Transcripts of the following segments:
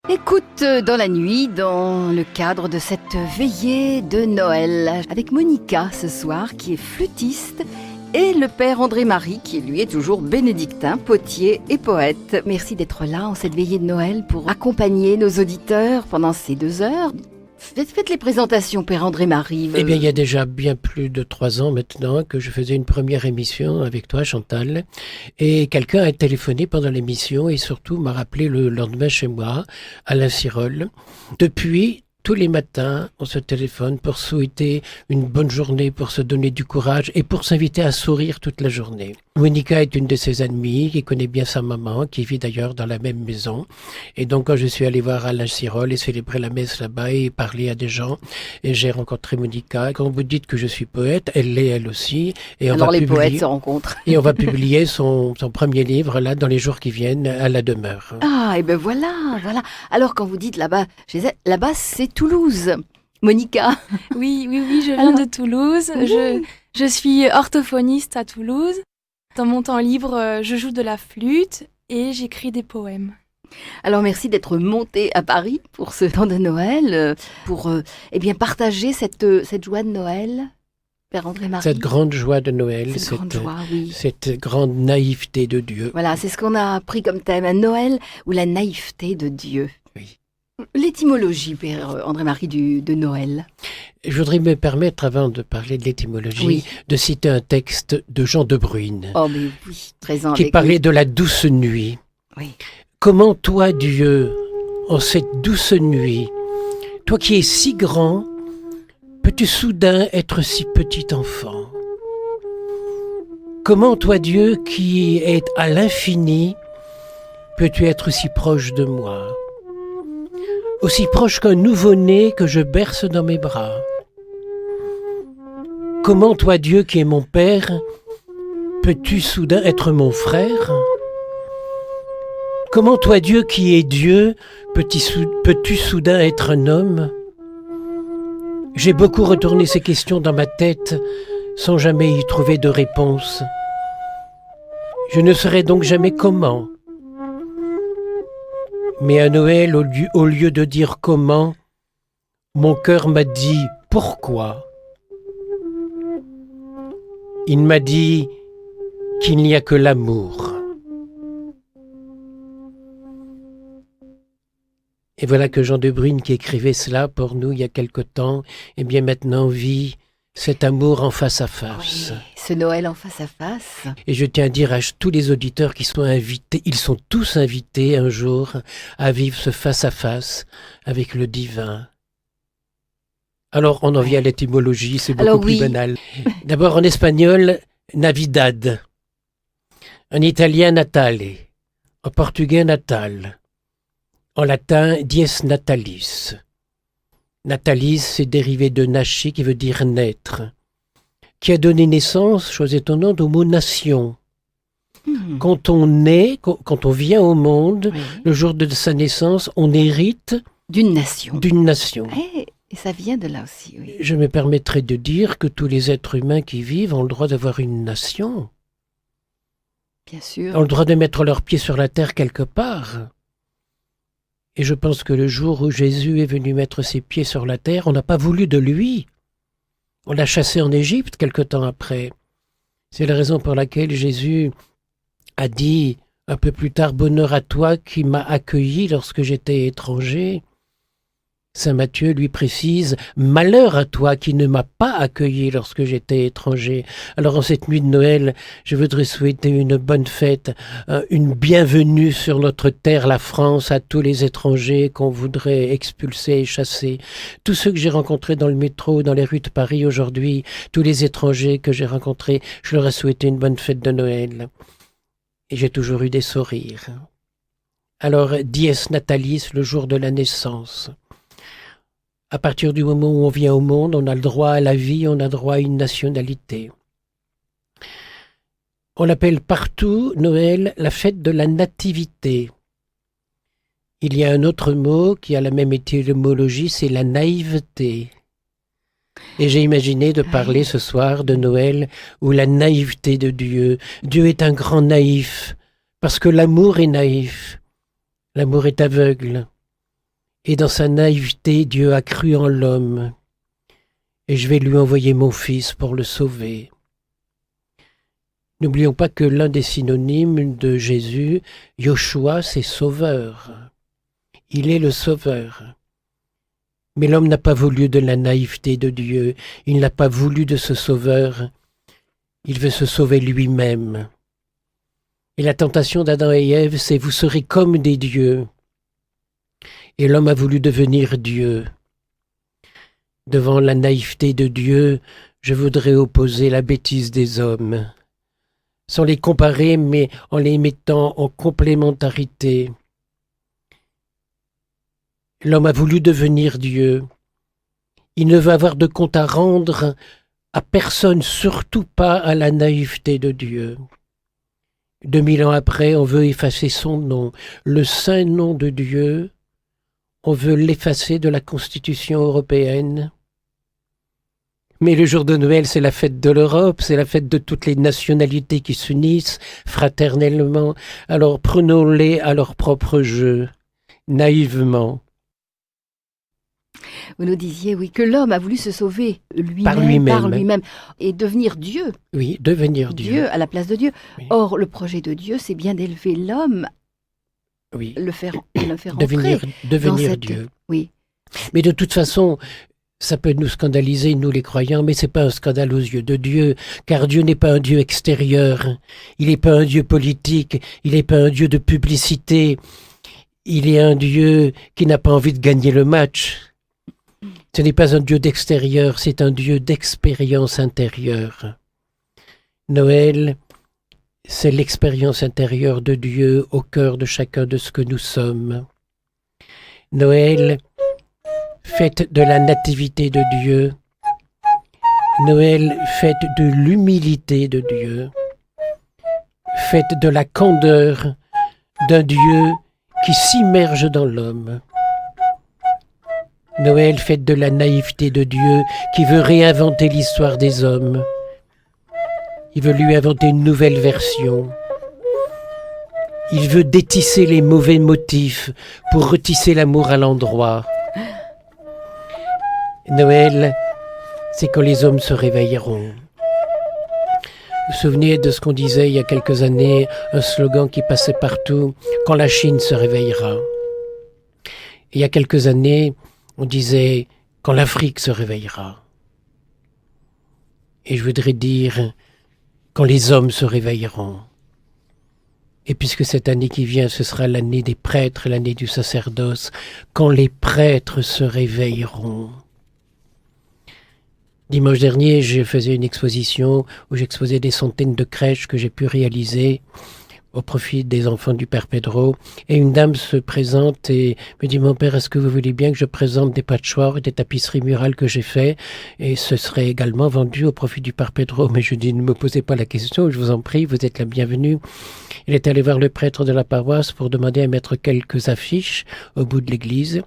Écoute dans la nuit, dans le cadre de cette veillée de Noël, avec Monica ce soir, qui est flûtiste, et le père André-Marie, qui lui est toujours bénédictin, potier et poète. Merci d'être là en cette veillée de Noël pour accompagner nos auditeurs pendant ces 2 heures. Faites les présentations, père André-Marie. Eh bien, il y a déjà bien plus de 3 ans maintenant que je faisais une première émission avec toi, Chantal. Et quelqu'un a téléphoné pendant l'émission et surtout m'a rappelé le lendemain chez moi, Alain Sirol. Depuis, tous les matins, on se téléphone pour souhaiter une bonne journée, pour se donner du courage et pour s'inviter à sourire toute la journée. Monica est une de ses amies qui connaît bien sa maman, qui vit d'ailleurs dans la même maison. Et donc, quand je suis allé voir Alain Sirol et célébrer la messe là-bas et parler à des gens, et j'ai rencontré Monica. Quand vous dites que je suis poète, elle l'est elle aussi. Et alors les poètes se rencontrent. Et on va publier son premier livre là dans les jours qui viennent à la demeure. Ah, et ben voilà. Alors quand vous dites là-bas, là-bas c'est Toulouse. Monica. Oui, je viens de Toulouse. Je suis orthophoniste à Toulouse. Dans mon temps libre, je joue de la flûte et j'écris des poèmes. Alors merci d'être monté à Paris pour ce temps de Noël, pour partager cette joie de Noël, père André-Marie. Cette grande joie de Noël, cette grande naïveté de Dieu. Voilà, c'est ce qu'on a pris comme thème, un Noël ou la naïveté de Dieu. Oui. L'étymologie, père André-Marie, de Noël. Je voudrais me permettre, avant de parler de l'étymologie, de citer un texte de Jean de Bruyne, mais oui, présent qui avec parlait nous. de la douce nuit. Oui. Comment toi, Dieu, en cette douce nuit, toi qui es si grand, peux-tu soudain être si petit enfant? Comment toi, Dieu, qui es à l'infini, peux-tu être si proche de moi? Aussi proche qu'un nouveau-né que je berce dans mes bras. Comment toi, Dieu, qui es mon Père, peux-tu soudain être mon frère? Comment toi, Dieu, qui es Dieu, peux-tu soudain être un homme? J'ai beaucoup retourné ces questions dans ma tête sans jamais y trouver de réponse. Je ne saurais donc jamais comment. Mais à Noël, au lieu de dire comment, mon cœur m'a dit pourquoi. Il m'a dit qu'il n'y a que l'amour. Et voilà que Jean de Bruyne, qui écrivait cela pour nous il y a quelque temps, eh bien maintenant vit cet amour en face à face. Oui, ce Noël en face à face. Et je tiens à dire à tous les auditeurs qui sont invités, ils sont tous invités un jour à vivre ce face à face avec le divin. Alors on en vient à l'étymologie, c'est beaucoup plus banal. D'abord en espagnol, Navidad. En italien, Natale. En portugais, Natal. En latin, dies natalis. Natalis, c'est dérivé de nasci, qui veut dire naître, qui a donné naissance, chose étonnante, au mot nation. Quand on naît, quand on vient au monde, le jour de sa naissance, on hérite d'une nation. Et ça vient de là aussi, oui. Je me permettrai de dire que tous les êtres humains qui vivent ont le droit d'avoir une nation. Bien sûr. Ont le droit de mettre leurs pieds sur la terre quelque part. Et je pense que le jour où Jésus est venu mettre ses pieds sur la terre, on n'a pas voulu de lui. On l'a chassé en Égypte quelque temps après. C'est la raison pour laquelle Jésus a dit un peu plus tard « Bonheur à toi qui m'as accueilli lorsque j'étais étranger ». Saint Matthieu lui précise « Malheur à toi qui ne m'as pas accueilli lorsque j'étais étranger ». Alors en cette nuit de Noël, je voudrais souhaiter une bonne fête, une bienvenue sur notre terre, la France, à tous les étrangers qu'on voudrait expulser et chasser. Tous ceux que j'ai rencontrés dans le métro, dans les rues de Paris aujourd'hui, tous les étrangers que j'ai rencontrés, je leur ai souhaité une bonne fête de Noël. Et j'ai toujours eu des sourires. Alors, dies natalis, le jour de la naissance. À partir du moment où on vient au monde, on a le droit à la vie, on a droit à une nationalité. On appelle partout Noël la fête de la nativité. Il y a un autre mot qui a la même étymologie, c'est la naïveté. Et j'ai imaginé de parler ce soir de Noël ou la naïveté de Dieu. Dieu est un grand naïf, parce que l'amour est naïf. L'amour est aveugle. Et dans sa naïveté, Dieu a cru en l'homme. Et je vais lui envoyer mon fils pour le sauver. N'oublions pas que l'un des synonymes de Jésus, Yoshua, c'est sauveur. Il est le sauveur. Mais l'homme n'a pas voulu de la naïveté de Dieu. Il n'a pas voulu de ce sauveur. Il veut se sauver lui-même. Et la tentation d'Adam et Ève, c'est « vous serez comme des dieux ». Et l'homme a voulu devenir Dieu. Devant la naïveté de Dieu, je voudrais opposer la bêtise des hommes, sans les comparer, mais en les mettant en complémentarité. L'homme a voulu devenir Dieu. Il ne veut avoir de compte à rendre à personne, surtout pas à la naïveté de Dieu. 2000 ans après, on veut effacer son nom, le saint nom de Dieu. On veut l'effacer de la Constitution européenne. Mais le jour de Noël, c'est la fête de l'Europe, c'est la fête de toutes les nationalités qui s'unissent fraternellement. Alors prenons-les à leur propre jeu, naïvement. Vous nous disiez, oui, que l'homme a voulu se sauver lui-même, par lui-même, et devenir Dieu. Oui, devenir Dieu. Dieu à la place de Dieu. Oui. Or, le projet de Dieu, c'est bien d'élever l'homme, oui. le faire devenir Dieu. Oui. Mais de toute façon, ça peut nous scandaliser, nous les croyants, mais c'est pas un scandale aux yeux de Dieu, car Dieu n'est pas un Dieu extérieur, il n'est pas un Dieu politique, il n'est pas un Dieu de publicité, il est un Dieu qui n'a pas envie de gagner le match. Ce n'est pas un Dieu d'extérieur, c'est un Dieu d'expérience intérieure. Noël, c'est l'expérience intérieure de Dieu au cœur de chacun de ce que nous sommes. Noël, fête de la nativité de Dieu. Noël, fête de l'humilité de Dieu. Fête de la candeur d'un Dieu qui s'immerge dans l'homme. Noël, fête de la naïveté de Dieu qui veut réinventer l'histoire des hommes. Il veut lui inventer une nouvelle version. Il veut détisser les mauvais motifs pour retisser l'amour à l'endroit. Noël, c'est quand les hommes se réveilleront. Vous vous souvenez de ce qu'on disait il y a quelques années, un slogan qui passait partout, quand la Chine se réveillera. Il y a quelques années, on disait quand l'Afrique se réveillera. Et je voudrais dire quand les hommes se réveilleront. Et puisque cette année qui vient, ce sera l'année des prêtres, l'année du sacerdoce, quand les prêtres se réveilleront. Dimanche dernier, je faisais une exposition où j'exposais des centaines de crèches que j'ai pu réaliser au profit des enfants du Père Pedro. Et une dame se présente et me dit « Mon père, est-ce que vous voulez bien que je présente des patchworks, des tapisseries murales que j'ai fait ? Et ce serait également vendu au profit du Père Pedro. » Mais je dis « Ne me posez pas la question, je vous en prie, vous êtes la bienvenue. » Il est allé voir le prêtre de la paroisse pour demander à mettre quelques affiches au bout de l'église,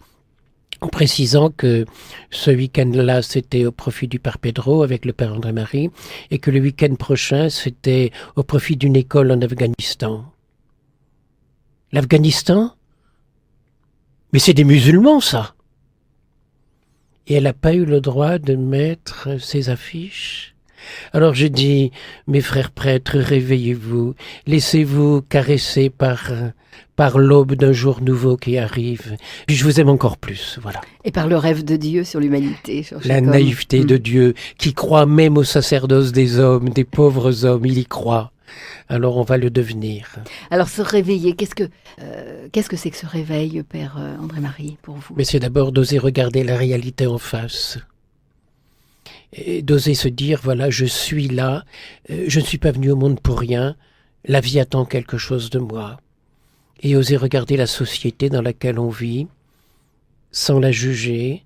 en précisant que ce week-end-là, c'était au profit du Père Pedro avec le Père André-Marie, et que le week-end prochain, c'était au profit d'une école en Afghanistan. L'Afghanistan ? Mais c'est des musulmans, ça ! Et elle n'a pas eu le droit de mettre ces affiches. Alors je dis, mes frères prêtres, réveillez-vous, laissez-vous caresser par l'aube d'un jour nouveau qui arrive. Je vous aime encore plus, voilà. Et par le rêve de Dieu sur l'humanité. Sur la naïveté de Dieu, qui croit même au sacerdoce des hommes, des pauvres hommes, il y croit. Alors on va le devenir. Alors se réveiller, qu'est-ce que c'est que ce réveil, Père André-Marie, pour vous ? Mais c'est d'abord d'oser regarder la réalité en face. Et d'oser se dire, voilà, je suis là, je ne suis pas venu au monde pour rien, la vie attend quelque chose de moi. Et oser regarder la société dans laquelle on vit, sans la juger.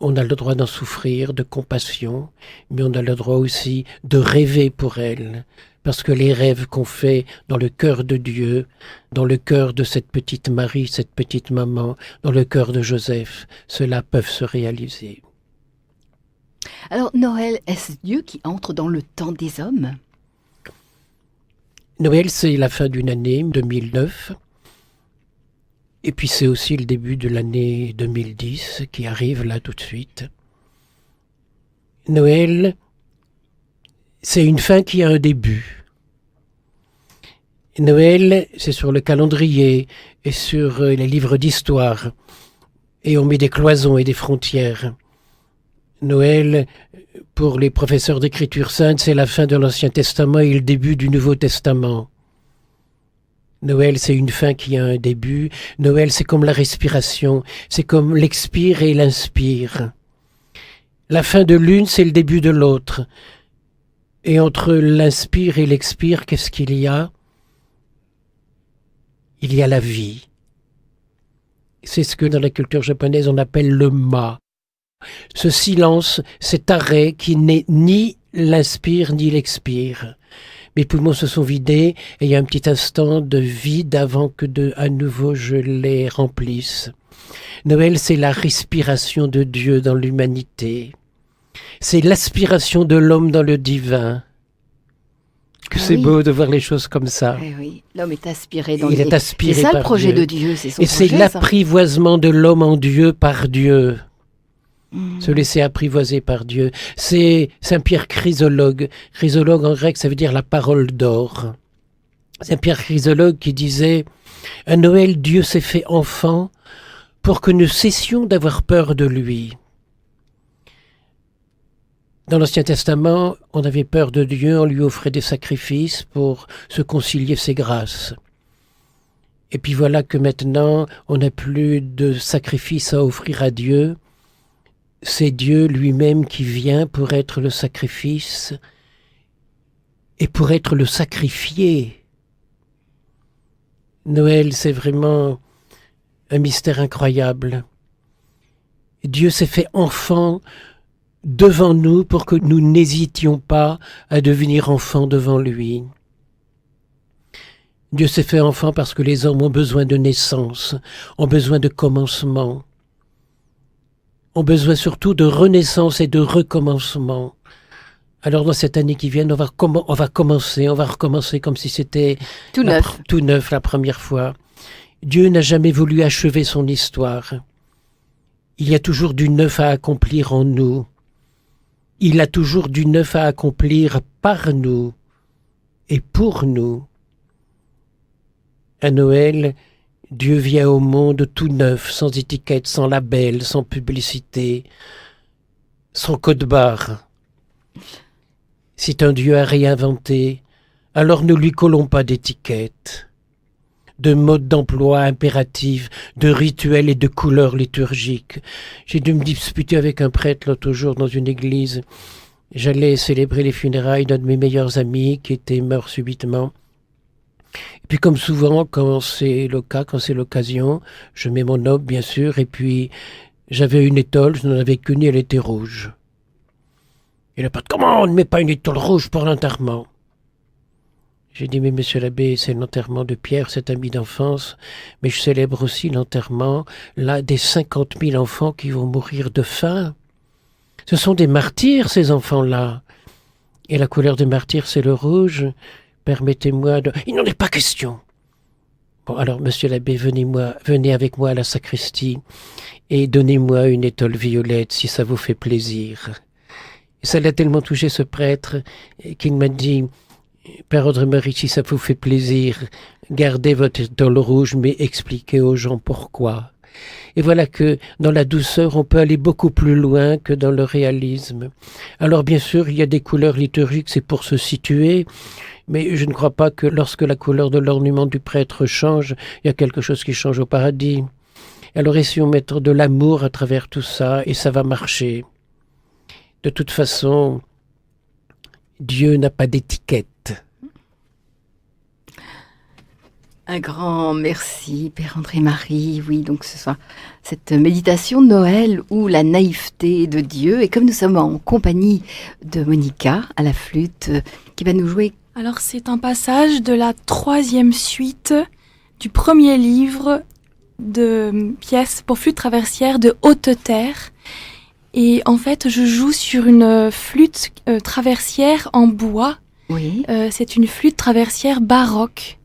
On a le droit d'en souffrir, de compassion, mais on a le droit aussi de rêver pour elle. Parce que les rêves qu'on fait dans le cœur de Dieu, dans le cœur de cette petite Marie, cette petite maman, dans le cœur de Joseph, ceux-là peuvent se réaliser. Alors Noël, est-ce Dieu qui entre dans le temps des hommes ? Noël, c'est la fin d'une année, 2009. Et puis c'est aussi le début de l'année 2010 qui arrive là tout de suite. Noël, c'est une fin qui a un début. Noël, c'est sur le calendrier et sur les livres d'histoire. Et on met des cloisons et des frontières. Noël, pour les professeurs d'écriture sainte, c'est la fin de l'Ancien Testament et le début du Nouveau Testament. Noël, c'est une fin qui a un début. Noël, c'est comme la respiration. C'est comme l'expire et l'inspire. La fin de l'une, c'est le début de l'autre. Et entre l'inspire et l'expire, qu'est-ce qu'il y a? Il y a la vie. C'est ce que dans la culture japonaise on appelle le ma. Ce silence, cet arrêt qui n'est ni l'inspire ni l'expire. Mes poumons se sont vidés et il y a un petit instant de vide avant que à nouveau je les remplisse. Noël, c'est la respiration de Dieu dans l'humanité. C'est l'aspiration de l'homme dans le divin. Que c'est beau de voir les choses comme ça. Oui, l'homme est aspiré dans Il est aspiré c'est ça par le projet Dieu. de Dieu, c'est son Et c'est projet, l'apprivoisement de l'homme en Dieu par Dieu. Se laisser apprivoiser par Dieu. C'est Saint-Pierre Chrysologue. Chrysologue en grec, ça veut dire la parole d'or. Saint-Pierre Chrysologue qui disait « À Noël, Dieu s'est fait enfant pour que nous cessions d'avoir peur de lui. » Dans l'Ancien Testament, on avait peur de Dieu, on lui offrait des sacrifices pour se concilier ses grâces. Et puis voilà que maintenant, on n'a plus de sacrifices à offrir à Dieu. C'est Dieu lui-même qui vient pour être le sacrifice et pour être le sacrifié. Noël, c'est vraiment un mystère incroyable. Dieu s'est fait enfant devant nous pour que nous n'hésitions pas à devenir enfants devant lui. Dieu s'est fait enfant parce que les hommes ont besoin de naissance, ont besoin de commencement, ont besoin surtout de renaissance et de recommencement. Alors dans cette année qui vient, on va recommencer comme si c'était tout neuf la première fois. Dieu n'a jamais voulu achever son histoire. Il y a toujours du neuf à accomplir en nous. Il a toujours du neuf à accomplir par nous et pour nous. À Noël, Dieu vient au monde tout neuf, sans étiquette, sans label, sans publicité, sans code-barre. C'est un Dieu à réinventer, alors ne lui collons pas d'étiquette, de modes d'emploi impératifs, de rituels et de couleurs liturgiques. J'ai dû me disputer avec un prêtre l'autre jour dans une église. J'allais célébrer les funérailles d'un de mes meilleurs amis qui était mort subitement. Et puis comme souvent, quand c'est le cas, quand c'est l'occasion, je mets mon aube bien sûr, et puis j'avais une étole, je n'en avais qu'une et elle était rouge. Et le prêtre, comment on ne met pas une étole rouge pour l'enterrement? J'ai dit, mais monsieur l'abbé, c'est l'enterrement de Pierre, cet ami d'enfance, mais je célèbre aussi l'enterrement là des 50 000 enfants qui vont mourir de faim. Ce sont des martyrs, ces enfants-là. Et la couleur des martyrs, c'est le rouge. Permettez-moi de... Il n'en est pas question. Bon, alors, monsieur l'abbé, venez avec moi à la sacristie et donnez-moi une étole violette si ça vous fait plaisir. Et ça l'a tellement touché, ce prêtre, qu'il m'a dit, Père André-Marie, si ça vous fait plaisir, gardez votre étole rouge, mais expliquez aux gens pourquoi. Et voilà que dans la douceur, on peut aller beaucoup plus loin que dans le réalisme. Alors bien sûr, il y a des couleurs liturgiques, c'est pour se situer, mais je ne crois pas que lorsque la couleur de l'ornement du prêtre change, il y a quelque chose qui change au paradis. Alors essayons de mettre de l'amour à travers tout ça, et ça va marcher. De toute façon, Dieu n'a pas d'étiquette. Un grand merci, Père André-Marie. Oui, donc ce soir, cette méditation de Noël où la naïveté de Dieu. Et comme nous sommes en compagnie de Monica à la flûte, qui va nous jouer. Alors c'est un passage de la 3e suite du premier livre de pièces pour flûte traversière de Haute-Terre. Et en fait, je joue sur une flûte traversière en bois. Oui. C'est une flûte traversière baroque.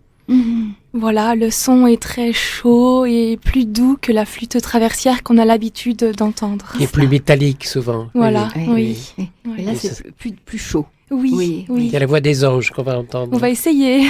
Voilà, le son est très chaud et plus doux que la flûte traversière qu'on a l'habitude d'entendre. Et plus métallique souvent. Voilà, Oui, oui. oui. Oui. Et là, Et c'est ça- plus chaud. Oui, Oui, oui. Il y a la voix des anges qu'on va entendre. On va essayer.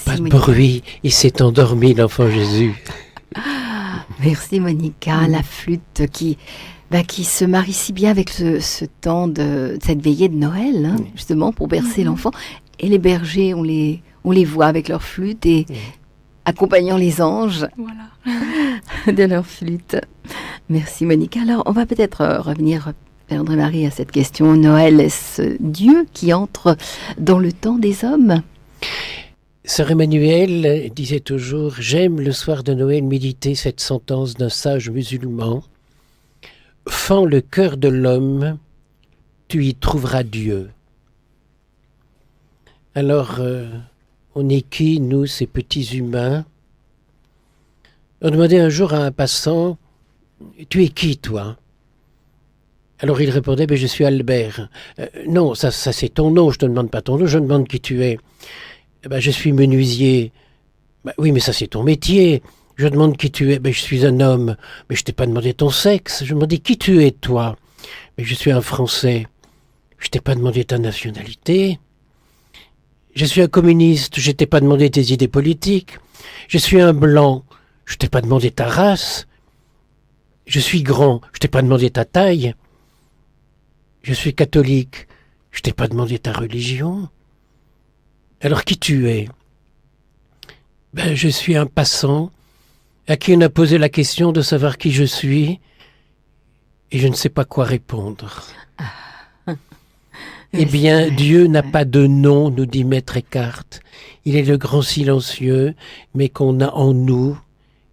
Pas de bruit, il s'est endormi, l'enfant Jésus. Merci Monica, la flûte qui se marie si bien avec ce temps de cette veillée de Noël, hein, justement pour bercer l'enfant. Et les bergers, on les voit avec leur flûte et accompagnant les anges Voilà. de leur flûte. Merci Monica. Alors on va peut-être revenir, Père André-Marie, à cette question. Noël, est-ce Dieu qui entre dans le temps des hommes ? Sœur Emmanuel disait toujours « J'aime le soir de Noël méditer cette sentence d'un sage musulman. Fends le cœur de l'homme, tu y trouveras Dieu. » Alors, on est qui, nous, ces petits humains ? On demandait un jour à un passant « Tu es qui, toi ?» Alors il répondait « Je suis Albert. » Non, ça c'est ton nom, je te demande pas ton nom, je demande qui tu es. Je suis menuisier. Oui, mais ça c'est ton métier. Je demande qui tu es. Je suis un homme. Mais je t'ai pas demandé ton sexe. Je demandais qui tu es, toi. Mais je suis un Français. Je t'ai pas demandé ta nationalité. Je suis un communiste. Je t'ai pas demandé tes idées politiques. Je suis un blanc. Je t'ai pas demandé ta race. Je suis grand. Je t'ai pas demandé ta taille. Je suis catholique. Je t'ai pas demandé ta religion. Alors qui tu es ? Je suis un passant à qui on a posé la question de savoir qui je suis et je ne sais pas quoi répondre. Eh bien, Dieu n'a pas de nom, nous dit Maître Eckhart. Il est le grand silencieux, mais qu'on a en nous.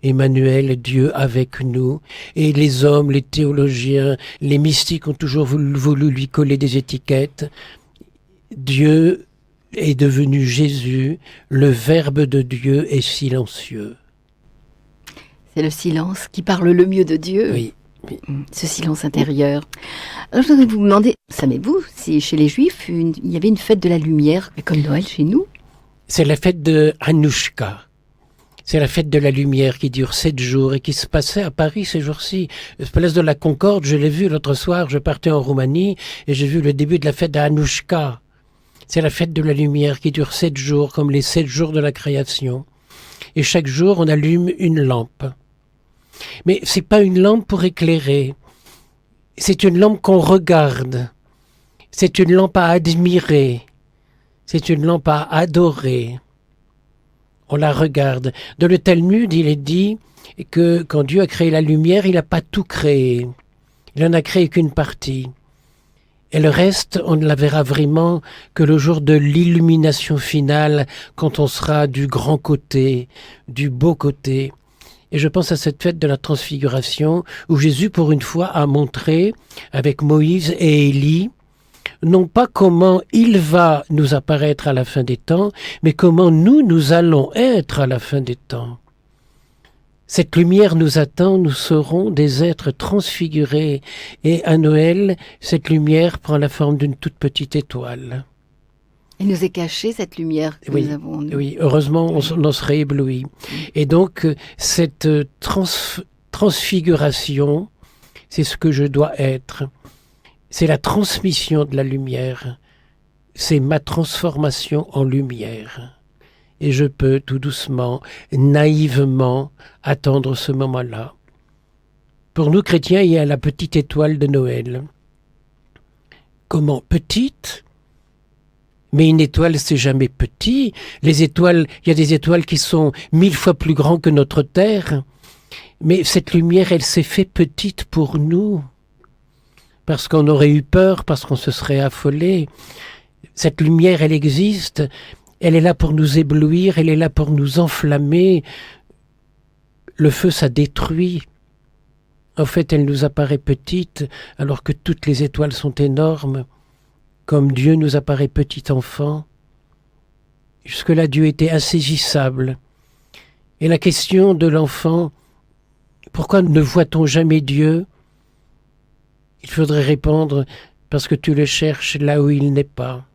Emmanuel, Dieu avec nous. Et les hommes, les théologiens, les mystiques ont toujours voulu lui coller des étiquettes. Dieu est devenu Jésus, le Verbe de Dieu est silencieux. C'est le silence qui parle le mieux de Dieu. Oui. Ce silence intérieur. Alors, je voudrais vous demander, savez-vous si chez les Juifs, il y avait une fête de la lumière, comme Noël chez nous? C'est la fête de Hanouchka. C'est la fête de la lumière qui dure 7 jours et qui se passait à Paris ces jours-ci. Place de la Concorde, je l'ai vu l'autre soir, je partais en Roumanie et j'ai vu le début de la fête de Hanouchka. C'est la fête de la lumière qui dure 7 jours, comme les 7 jours de la création. Et chaque jour, on allume une lampe. Mais c'est pas une lampe pour éclairer. C'est une lampe qu'on regarde. C'est une lampe à admirer. C'est une lampe à adorer. On la regarde. Dans le Talmud, il est dit que quand Dieu a créé la lumière, il n'a pas tout créé. Il n'en a créé qu'une partie. Et le reste, on ne la verra vraiment que le jour de l'illumination finale, quand on sera du grand côté, du beau côté. Et je pense à cette fête de la transfiguration, où Jésus, pour une fois, a montré, avec Moïse et Élie, non pas comment il va nous apparaître à la fin des temps, mais comment nous allons être à la fin des temps. Cette lumière nous attend, nous serons des êtres transfigurés. Et à Noël, cette lumière prend la forme d'une toute petite étoile. Il nous est cachée cette lumière que nous avons. Oui, heureusement, on en serait ébloui. Et donc, cette transfiguration, c'est ce que je dois être. C'est la transmission de la lumière. C'est ma transformation en lumière. Et je peux tout doucement, naïvement, attendre ce moment-là. Pour nous chrétiens, il y a la petite étoile de Noël. Comment petite? Mais une étoile, c'est jamais petit. Les étoiles, il y a des étoiles qui sont 1000 fois plus grandes que notre Terre. Mais cette lumière, elle s'est fait petite pour nous. Parce qu'on aurait eu peur, parce qu'on se serait affolé. Cette lumière, elle existe. Elle est là pour nous éblouir, elle est là pour nous enflammer. Le feu, ça détruit. En fait, elle nous apparaît petite, alors que toutes les étoiles sont énormes. Comme Dieu nous apparaît petit enfant. Jusque-là, Dieu était insaisissable. Et la question de l'enfant, pourquoi ne voit-on jamais Dieu? Il faudrait répondre, parce que tu le cherches là où il n'est pas.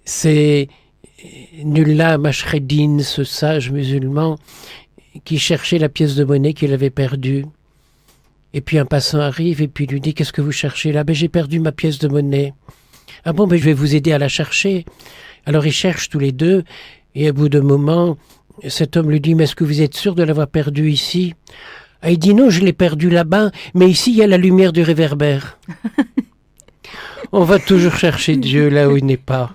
C'est Nullah Mashreddin, ce sage musulman, qui cherchait la pièce de monnaie qu'il avait perdue. Et puis un passant arrive et puis lui dit « Qu'est-ce que vous cherchez là ?»« Ben j'ai perdu ma pièce de monnaie. »« Ah bon, ben je vais vous aider à la chercher. » Alors ils cherchent tous les deux et au bout d'un moment, cet homme lui dit « Mais est-ce que vous êtes sûr de l'avoir perdue ici ?» Ah, il dit « Non, je l'ai perdue là-bas, mais ici il y a la lumière du réverbère. » On va toujours chercher Dieu là où il n'est pas.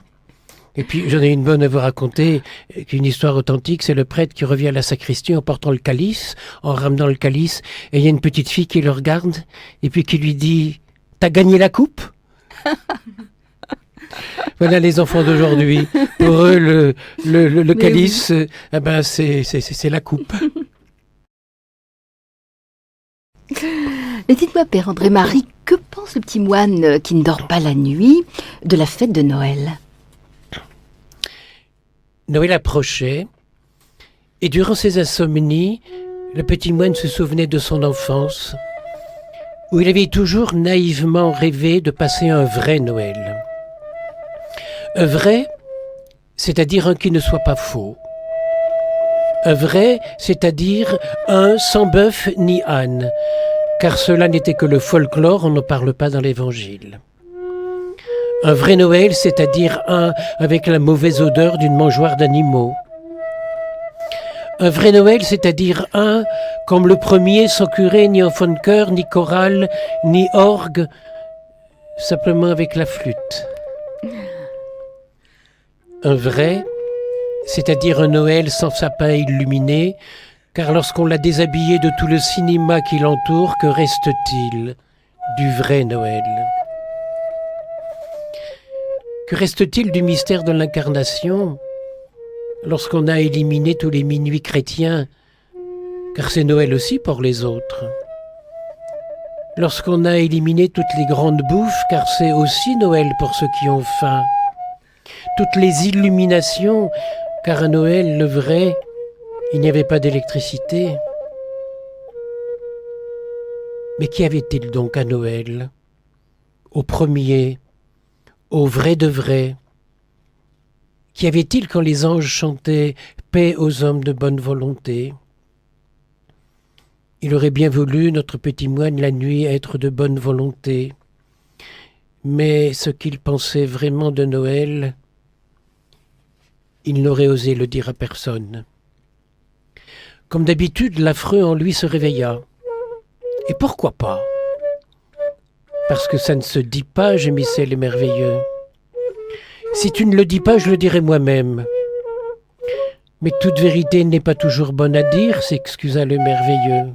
Et puis, j'en ai une bonne à vous raconter, une histoire authentique, c'est le prêtre qui revient à la sacristie en portant le calice, en ramenant le calice, et il y a une petite fille qui le regarde, et puis qui lui dit « T'as gagné la coupe ?» Voilà les enfants d'aujourd'hui. Pour eux, le calice, oui. Eh ben, c'est la coupe. Mais dites-moi, Père André-Marie, que pense le petit moine qui ne dort pas la nuit de la fête de Noël ? Noël approchait, et durant ses insomnies, le petit moine se souvenait de son enfance, où il avait toujours naïvement rêvé de passer un vrai Noël. Un vrai, c'est-à-dire un qui ne soit pas faux. Un vrai, c'est-à-dire un sans bœuf ni âne, car cela n'était que le folklore, on ne parle pas dans l'Évangile. Un vrai Noël, c'est-à-dire un avec la mauvaise odeur d'une mangeoire d'animaux. Un vrai Noël, c'est-à-dire un comme le premier, sans curé, ni enfant de chœur, ni chorale, ni orgue, simplement avec la flûte. Un vrai, c'est-à-dire un Noël sans sapin illuminé, car lorsqu'on l'a déshabillé de tout le cinéma qui l'entoure, que reste-t-il du vrai Noël ? Que reste-t-il du mystère de l'incarnation lorsqu'on a éliminé tous les minuits chrétiens, car c'est Noël aussi pour les autres? Lorsqu'on a éliminé toutes les grandes bouffes, car c'est aussi Noël pour ceux qui ont faim. Toutes les illuminations, car à Noël, le vrai, il n'y avait pas d'électricité. Mais qu'y avait-il donc à Noël? Au premier, au vrai de vrai? Qu'y avait-il quand les anges chantaient « Paix aux hommes de bonne volonté » ? Il aurait bien voulu, notre petit moine, la nuit, être de bonne volonté. Mais ce qu'il pensait vraiment de Noël, il n'aurait osé le dire à personne. Comme d'habitude, l'affreux en lui se réveilla. Et pourquoi pas? Parce que ça ne se dit pas, gémissait le merveilleux. Si tu ne le dis pas, je le dirai moi-même. Mais toute vérité n'est pas toujours bonne à dire, s'excusa le merveilleux.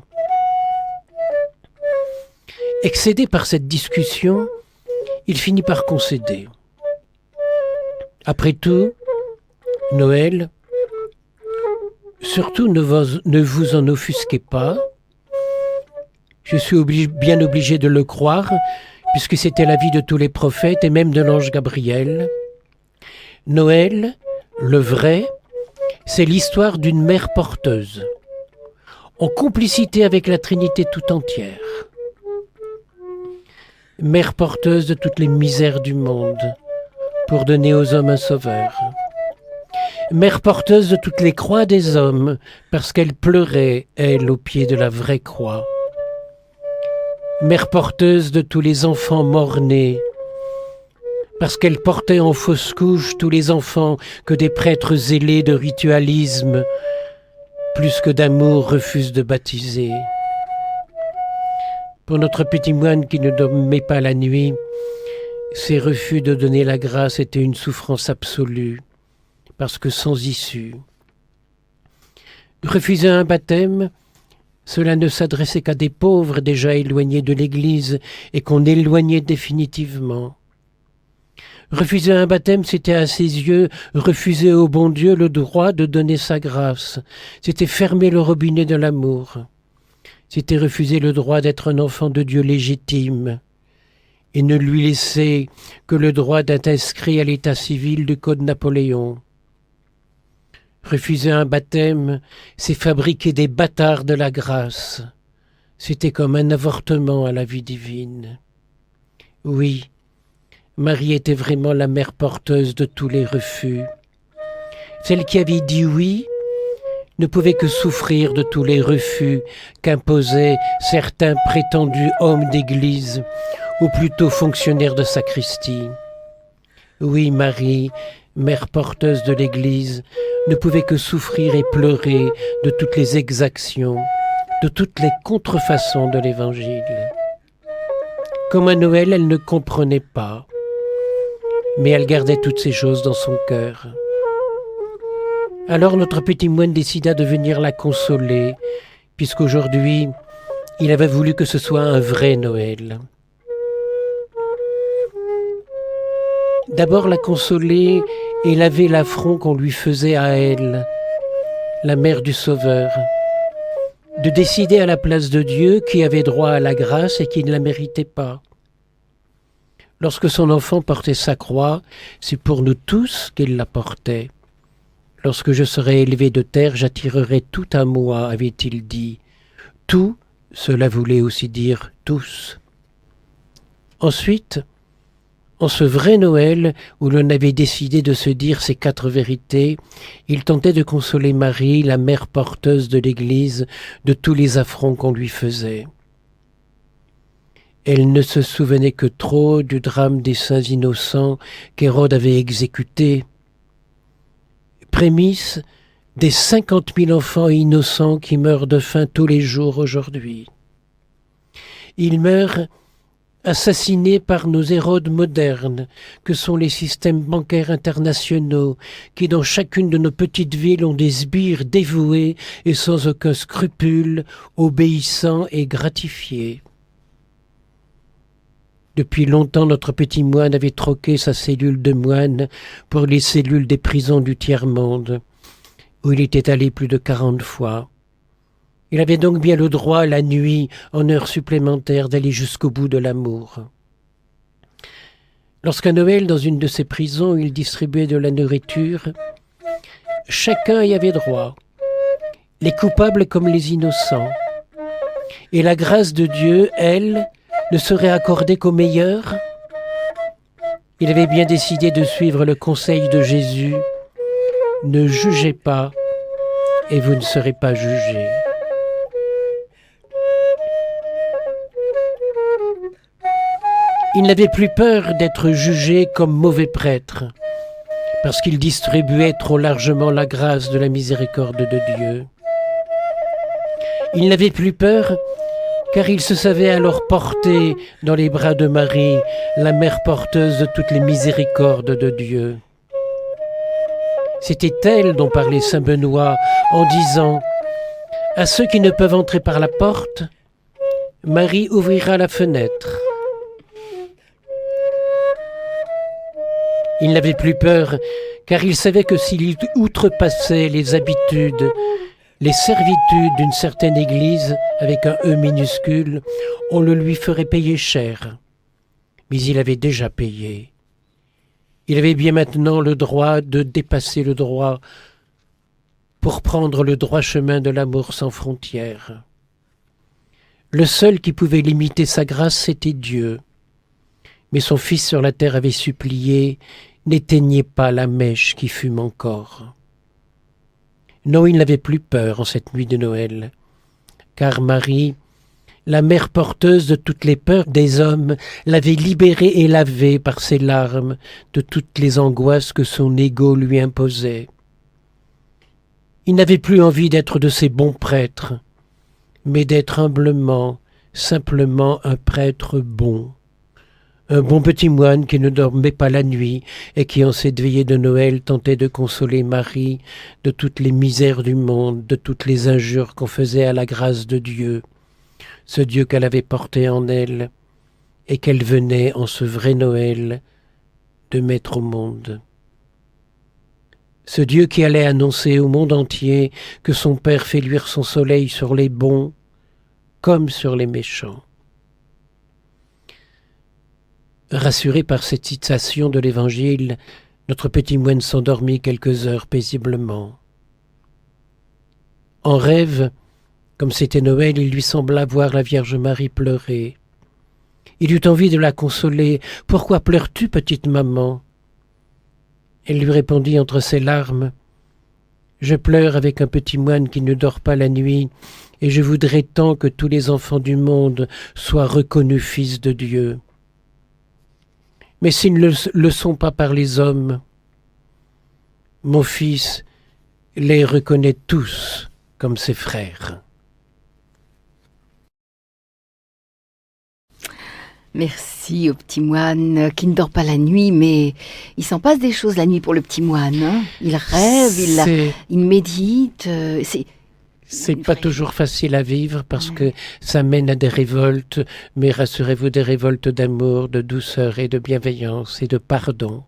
Excédé par cette discussion, il finit par concéder. Après tout, Noël, surtout ne vous en offusquez pas. Je suis bien obligé de le croire, puisque c'était l'avis de tous les prophètes et même de l'ange Gabriel. Noël, le vrai, c'est l'histoire d'une mère porteuse, en complicité avec la Trinité tout entière. Mère porteuse de toutes les misères du monde, pour donner aux hommes un sauveur. Mère porteuse de toutes les croix des hommes, parce qu'elle pleurait, elle, au pied de la vraie croix. Mère porteuse de tous les enfants morts-nés, parce qu'elle portait en fausse couche tous les enfants que des prêtres zélés de ritualisme, plus que d'amour, refusent de baptiser. Pour notre petit moine qui ne dormait pas la nuit, ses refus de donner la grâce étaient une souffrance absolue, parce que sans issue. Refuser un baptême, cela ne s'adressait qu'à des pauvres déjà éloignés de l'Église et qu'on éloignait définitivement. Refuser un baptême, c'était à ses yeux refuser au bon Dieu le droit de donner sa grâce. C'était fermer le robinet de l'amour. C'était refuser le droit d'être un enfant de Dieu légitime et ne lui laisser que le droit d'être inscrit à l'état civil du Code Napoléon. Refuser un baptême, c'est fabriquer des bâtards de la grâce. C'était comme un avortement à la vie divine. Oui, Marie était vraiment la mère porteuse de tous les refus. Celle qui avait dit oui ne pouvait que souffrir de tous les refus qu'imposaient certains prétendus hommes d'église, ou plutôt fonctionnaires de sacristie. Oui, Marie, mère porteuse de l'Église, ne pouvait que souffrir et pleurer de toutes les exactions, de toutes les contrefaçons de l'Évangile. Comme à Noël, elle ne comprenait pas, mais elle gardait toutes ces choses dans son cœur. Alors notre petit moine décida de venir la consoler, puisqu'aujourd'hui, il avait voulu que ce soit un vrai Noël. D'abord la consoler et laver l'affront qu'on lui faisait à elle, la mère du Sauveur, de décider à la place de Dieu qui avait droit à la grâce et qui ne la méritait pas. Lorsque son enfant portait sa croix, c'est pour nous tous qu'il la portait. Lorsque je serai élevé de terre, j'attirerai tout à moi, avait-il dit. Tout, cela voulait aussi dire tous. Ensuite, en ce vrai Noël où l'on avait décidé de se dire ces 4 vérités, il tentait de consoler Marie, la mère porteuse de l'Église, de tous les affronts qu'on lui faisait. Elle ne se souvenait que trop du drame des saints innocents qu'Hérode avait exécutés. Prémisse des 50 000 enfants innocents qui meurent de faim tous les jours aujourd'hui. Ils meurent assassinés par nos Hérodes modernes, que sont les systèmes bancaires internationaux, qui dans chacune de nos petites villes ont des sbires dévoués et sans aucun scrupule, obéissants et gratifiés. Depuis longtemps, notre petit moine avait troqué sa cellule de moine pour les cellules des prisons du tiers-monde, où il était allé plus de 40 fois. Il avait donc bien le droit, la nuit, en heure supplémentaire, d'aller jusqu'au bout de l'amour. Lorsqu'à Noël, dans une de ces prisons, il distribuait de la nourriture, chacun y avait droit, les coupables comme les innocents. Et la grâce de Dieu, elle, ne serait accordée qu'aux meilleurs. Il avait bien décidé de suivre le conseil de Jésus. Ne jugez pas, et vous ne serez pas jugés. Il n'avait plus peur d'être jugé comme mauvais prêtre, parce qu'il distribuait trop largement la grâce de la miséricorde de Dieu. Il n'avait plus peur, car il se savait alors porter dans les bras de Marie, la mère porteuse de toutes les miséricordes de Dieu. C'était elle dont parlait saint Benoît en disant « À ceux qui ne peuvent entrer par la porte, Marie ouvrira la fenêtre. » Il n'avait plus peur, car il savait que s'il outrepassait les habitudes, les servitudes d'une certaine église, avec un E minuscule, on le lui ferait payer cher. Mais il avait déjà payé. Il avait bien maintenant le droit de dépasser le droit pour prendre le droit chemin de l'amour sans frontières. Le seul qui pouvait limiter sa grâce, c'était Dieu. Mais son Fils sur la terre avait supplié « N'éteignez pas la mèche qui fume encore ». Non, il n'avait plus peur en cette nuit de Noël, car Marie, la mère porteuse de toutes les peurs des hommes, l'avait libéré et lavé par ses larmes de toutes les angoisses que son égo lui imposait. Il n'avait plus envie d'être de ces bons prêtres, mais d'être humblement, simplement un prêtre bon. Un bon petit moine qui ne dormait pas la nuit et qui, en cette veillée de Noël, tentait de consoler Marie de toutes les misères du monde, de toutes les injures qu'on faisait à la grâce de Dieu, ce Dieu qu'elle avait porté en elle et qu'elle venait, en ce vrai Noël, de mettre au monde. Ce Dieu qui allait annoncer au monde entier que son Père fait luire son soleil sur les bons comme sur les méchants. Rassuré par cette citation de l'Évangile, notre petit moine s'endormit quelques heures paisiblement. En rêve, comme c'était Noël, il lui sembla voir la Vierge Marie pleurer. Il eut envie de la consoler. « Pourquoi pleures-tu, petite maman ?» Elle lui répondit entre ses larmes « Je pleure avec un petit moine qui ne dort pas la nuit, et je voudrais tant que tous les enfants du monde soient reconnus fils de Dieu. » Mais s'ils ne le sont pas par les hommes, mon fils les reconnaît tous comme ses frères. Merci au petit moine qui ne dort pas la nuit, mais il s'en passe des choses la nuit pour le petit moine. Hein. Il rêve, il médite. C'est pas toujours facile à vivre parce que ça mène à des révoltes, mais rassurez-vous, des révoltes d'amour, de douceur et de bienveillance et de pardon.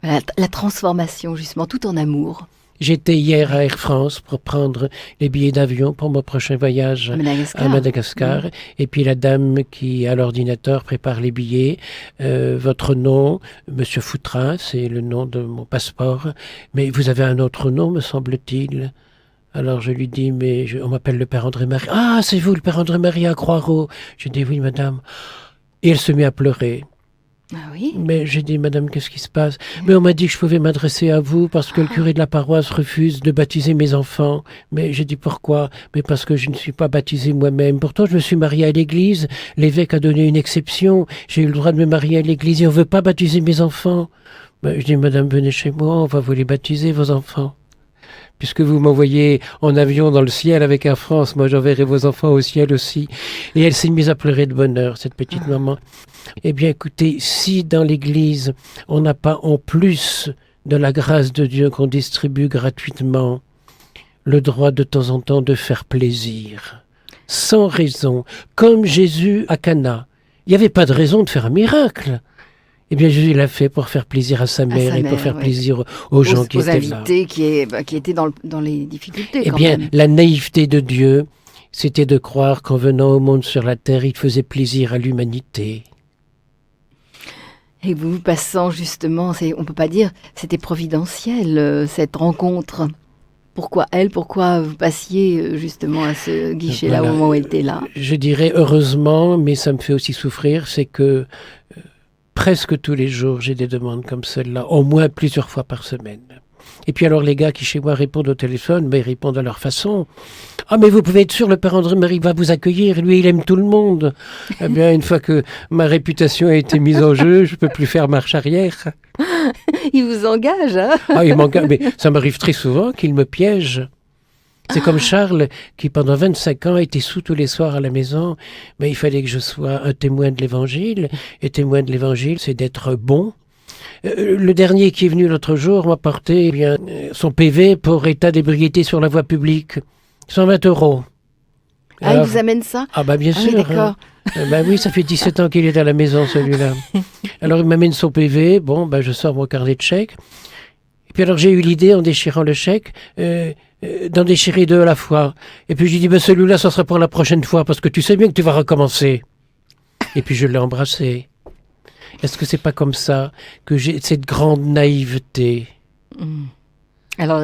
Voilà, la transformation, justement, tout en amour. J'étais hier à Air France pour prendre les billets d'avion pour mon prochain voyage à Madagascar. Mmh. Et puis la dame qui, à l'ordinateur, prépare les billets. Votre nom, Monsieur Foutras, c'est le nom de mon passeport. Mais vous avez un autre nom, me semble-t-il. Alors je lui dis, mais on m'appelle le Père André-Marie. Ah, c'est vous, le Père André-Marie à Croix-Rouge. Je dis, oui, madame. Et elle se met à pleurer. Ah oui? Mais j'ai dit, madame, qu'est-ce qui se passe? Mais on m'a dit que je pouvais m'adresser à vous parce que le curé de la paroisse refuse de baptiser mes enfants. Mais j'ai dit, pourquoi? Mais parce que je ne suis pas baptisé moi-même. Pourtant, je me suis marié à l'église. L'évêque a donné une exception. J'ai eu le droit de me marier à l'église et on ne veut pas baptiser mes enfants. Mais je dis, madame, venez chez moi, on va vous les baptiser, vos enfants. Puisque vous m'envoyez en avion dans le ciel avec Air France, moi j'enverrai vos enfants au ciel aussi. Et elle s'est mise à pleurer de bonheur, cette petite maman. Eh bien écoutez, si dans l'église, on n'a pas en plus de la grâce de Dieu qu'on distribue gratuitement, le droit de temps en temps de faire plaisir, sans raison, comme Jésus à Cana. Il n'y avait pas de raison de faire un miracle. Eh bien, Jésus l'a fait pour faire plaisir à sa mère et pour faire ouais. plaisir aux gens qui aux étaient là. invités qui étaient dans les difficultés Eh quand bien, même. la naïveté de Dieu, c'était de croire qu'en venant au monde sur la terre, il faisait plaisir à l'humanité. Et vous passant justement, on peut pas dire, c'était providentiel cette rencontre. Pourquoi elle? Pourquoi vous passiez justement à ce guichet-là Voilà. au moment où elle était là? Je dirais heureusement, mais ça me fait aussi souffrir, c'est que presque tous les jours, j'ai des demandes comme celle-là, au moins plusieurs fois par semaine. Et puis alors les gars qui chez moi répondent au téléphone, ils répondent à leur façon. Ah mais vous pouvez être sûr, le père André-Marie va vous accueillir, lui il aime tout le monde. Eh bien une fois que ma réputation a été mise en jeu, je peux plus faire marche arrière. Il vous engage, hein? Ah il m'engage, mais ça m'arrive très souvent qu'il me piège. C'est comme Charles qui pendant 25 ans était sous tous les soirs à la maison, mais il fallait que je sois un témoin de l'évangile, et témoin de l'évangile c'est d'être bon. Le dernier qui est venu l'autre jour m'a porté son PV pour état d'ébriété sur la voie publique. 120 €. Ah, il vous amène ça? Ah bah bien Ah sûr. oui, d'accord. Bah oui, ça fait 17 ans qu'il est à la maison celui-là. Alors il m'amène son PV, bon bah je sors mon carnet de chèques. Et puis alors j'ai eu l'idée en déchirant le chèque d'en déchirer 2 à la fois. Et puis j'ai dit bah celui-là ça sera pour la prochaine fois parce que tu sais bien que tu vas recommencer. Et puis je l'ai embrassé. Est-ce que c'est pas comme ça que j'ai cette grande naïveté? Alors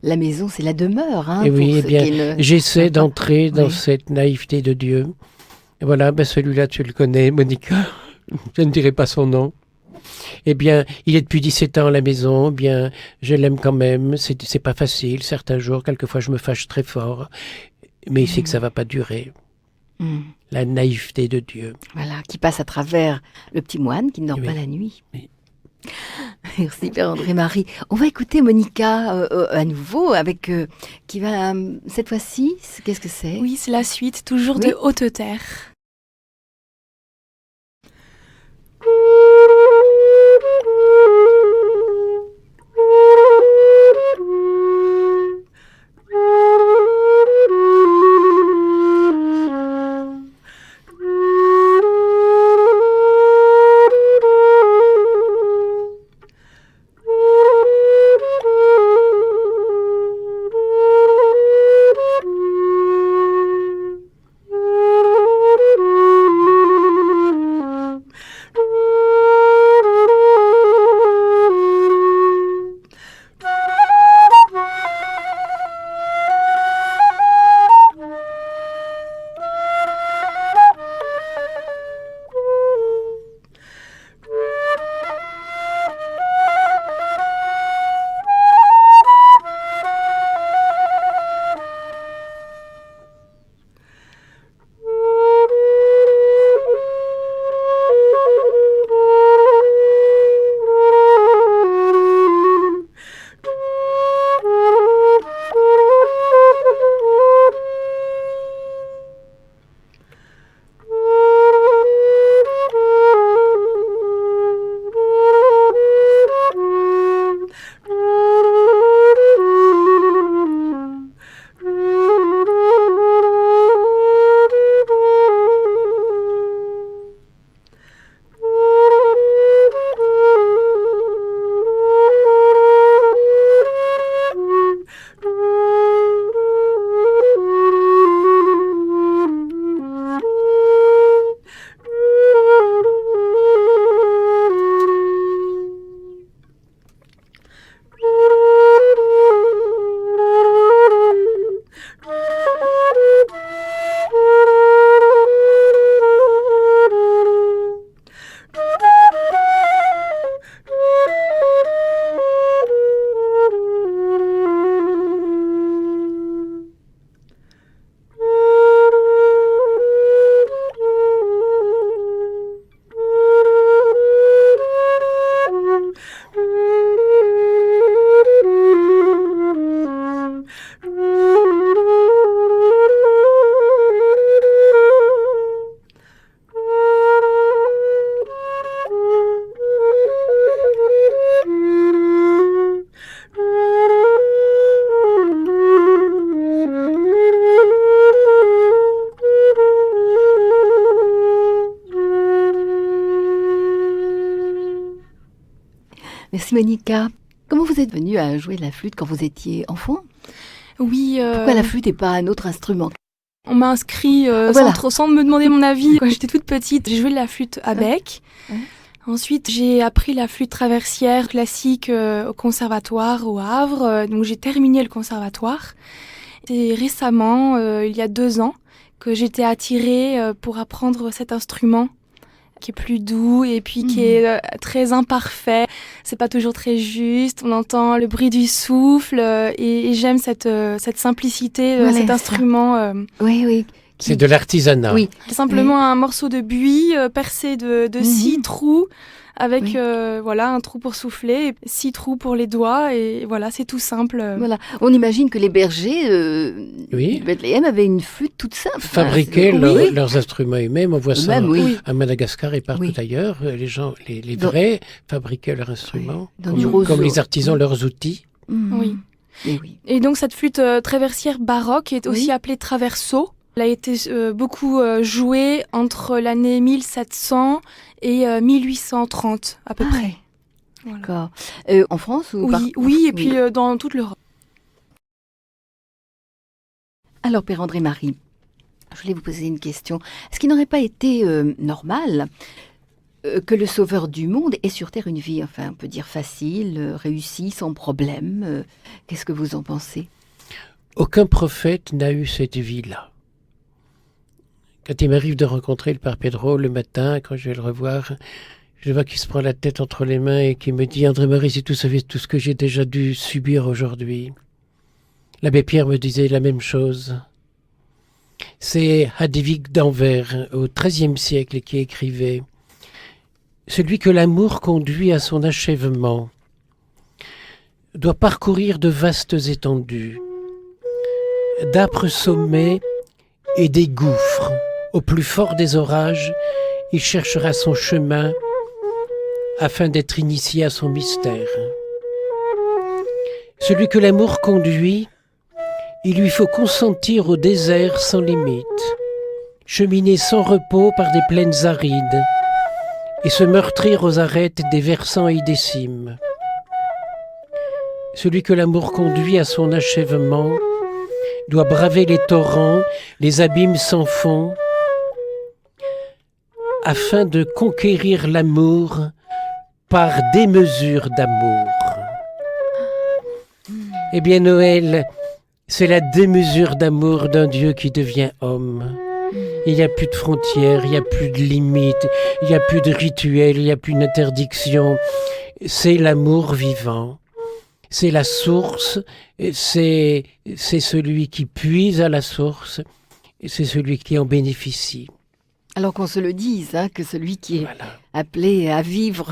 la maison, c'est la demeure, hein? Et oui, pour eh ceux bien, qui ne j'essaie savent pas. d'entrer dans Oui. cette naïveté de Dieu. Et voilà, ben celui-là, tu le connais, Monica. Je ne dirai pas son nom. Eh bien, il est depuis 17 ans à la maison. Eh bien, je l'aime quand même. C'est pas facile. Certains jours, quelquefois, je me fâche très fort. Mais il sait que ça va pas durer. Mm. La naïveté de Dieu. Voilà, qui passe à travers le petit moine qui ne dort Oui. pas la nuit. Oui. Merci Père André-Marie. On va écouter Monica à nouveau avec qui va cette fois-ci. Qu'est-ce que c'est? Oui, c'est la suite, toujours Oui. de Haute Terre. Merci Monica. Comment vous êtes venue à jouer de la flûte quand vous étiez enfant? Oui. Pourquoi la flûte et pas un autre instrument? On m'a inscrit sans me demander mon avis. Quand j'étais toute petite, j'ai joué de la flûte à bec. Ensuite, j'ai appris la flûte traversière classique au conservatoire au Havre. Donc, j'ai terminé le conservatoire. C'est récemment, il y a 2 ans, que j'étais attirée pour apprendre cet instrument qui est plus doux et puis qui est très imparfait. C'est pas toujours très juste. On entend le bruit du souffle et j'aime cette simplicité de cet instrument. Oui. C'est de l'artisanat. Oui. C'est simplement un morceau de buis percé de 6 trous avec un trou pour souffler, et 6 trous pour les doigts et voilà, c'est tout simple. Voilà. On imagine que les bergers de Bethléem avaient une flûte toute simple. Fabriquaient leurs instruments eux-mêmes. On voit ça à Madagascar et partout ailleurs. Les gens, les vrais, fabriquaient leurs instruments, comme les artisans leurs outils. Oui. Et donc cette flûte traversière baroque est aussi appelée traverso. Elle a été beaucoup jouée entre l'année 1700 et 1830 à peu près. Voilà. D'accord. En France ou Oui, et puis dans toute l'Europe. Alors, Père André-Marie, je voulais vous poser une question. Est-ce qu'il n'aurait pas été normal que le Sauveur du monde ait sur Terre une vie, on peut dire facile, réussie, sans problème? Qu'est-ce que vous en pensez? Aucun prophète n'a eu cette vie-là. Quand il m'arrive de rencontrer le Père Pedro le matin, quand je vais le revoir, je vois qu'il se prend la tête entre les mains et qu'il me dit « André-Marie, si tu savais tout ce que j'ai déjà dû subir aujourd'hui ». L'abbé Pierre me disait la même chose. C'est Hadvig d'Anvers, au XIIIe siècle, qui écrivait « Celui que l'amour conduit à son achèvement doit parcourir de vastes étendues, d'âpres sommets et des gouffres. Au plus fort des orages, il cherchera son chemin afin d'être initié à son mystère. Celui que l'amour conduit, il lui faut consentir au désert sans limite, cheminer sans repos par des plaines arides et se meurtrir aux arêtes des versants et des cimes. Celui que l'amour conduit à son achèvement doit braver les torrents, les abîmes sans fond, afin de conquérir l'amour par démesure d'amour. Eh bien, Noël, c'est la démesure d'amour d'un Dieu qui devient homme. Il n'y a plus de frontières, il n'y a plus de limites, il n'y a plus de rituels, il n'y a plus d'interdiction. C'est l'amour vivant. C'est la source, c'est celui qui puise à la source, et c'est celui qui en bénéficie. Alors qu'on se le dise, que celui qui est appelé à vivre...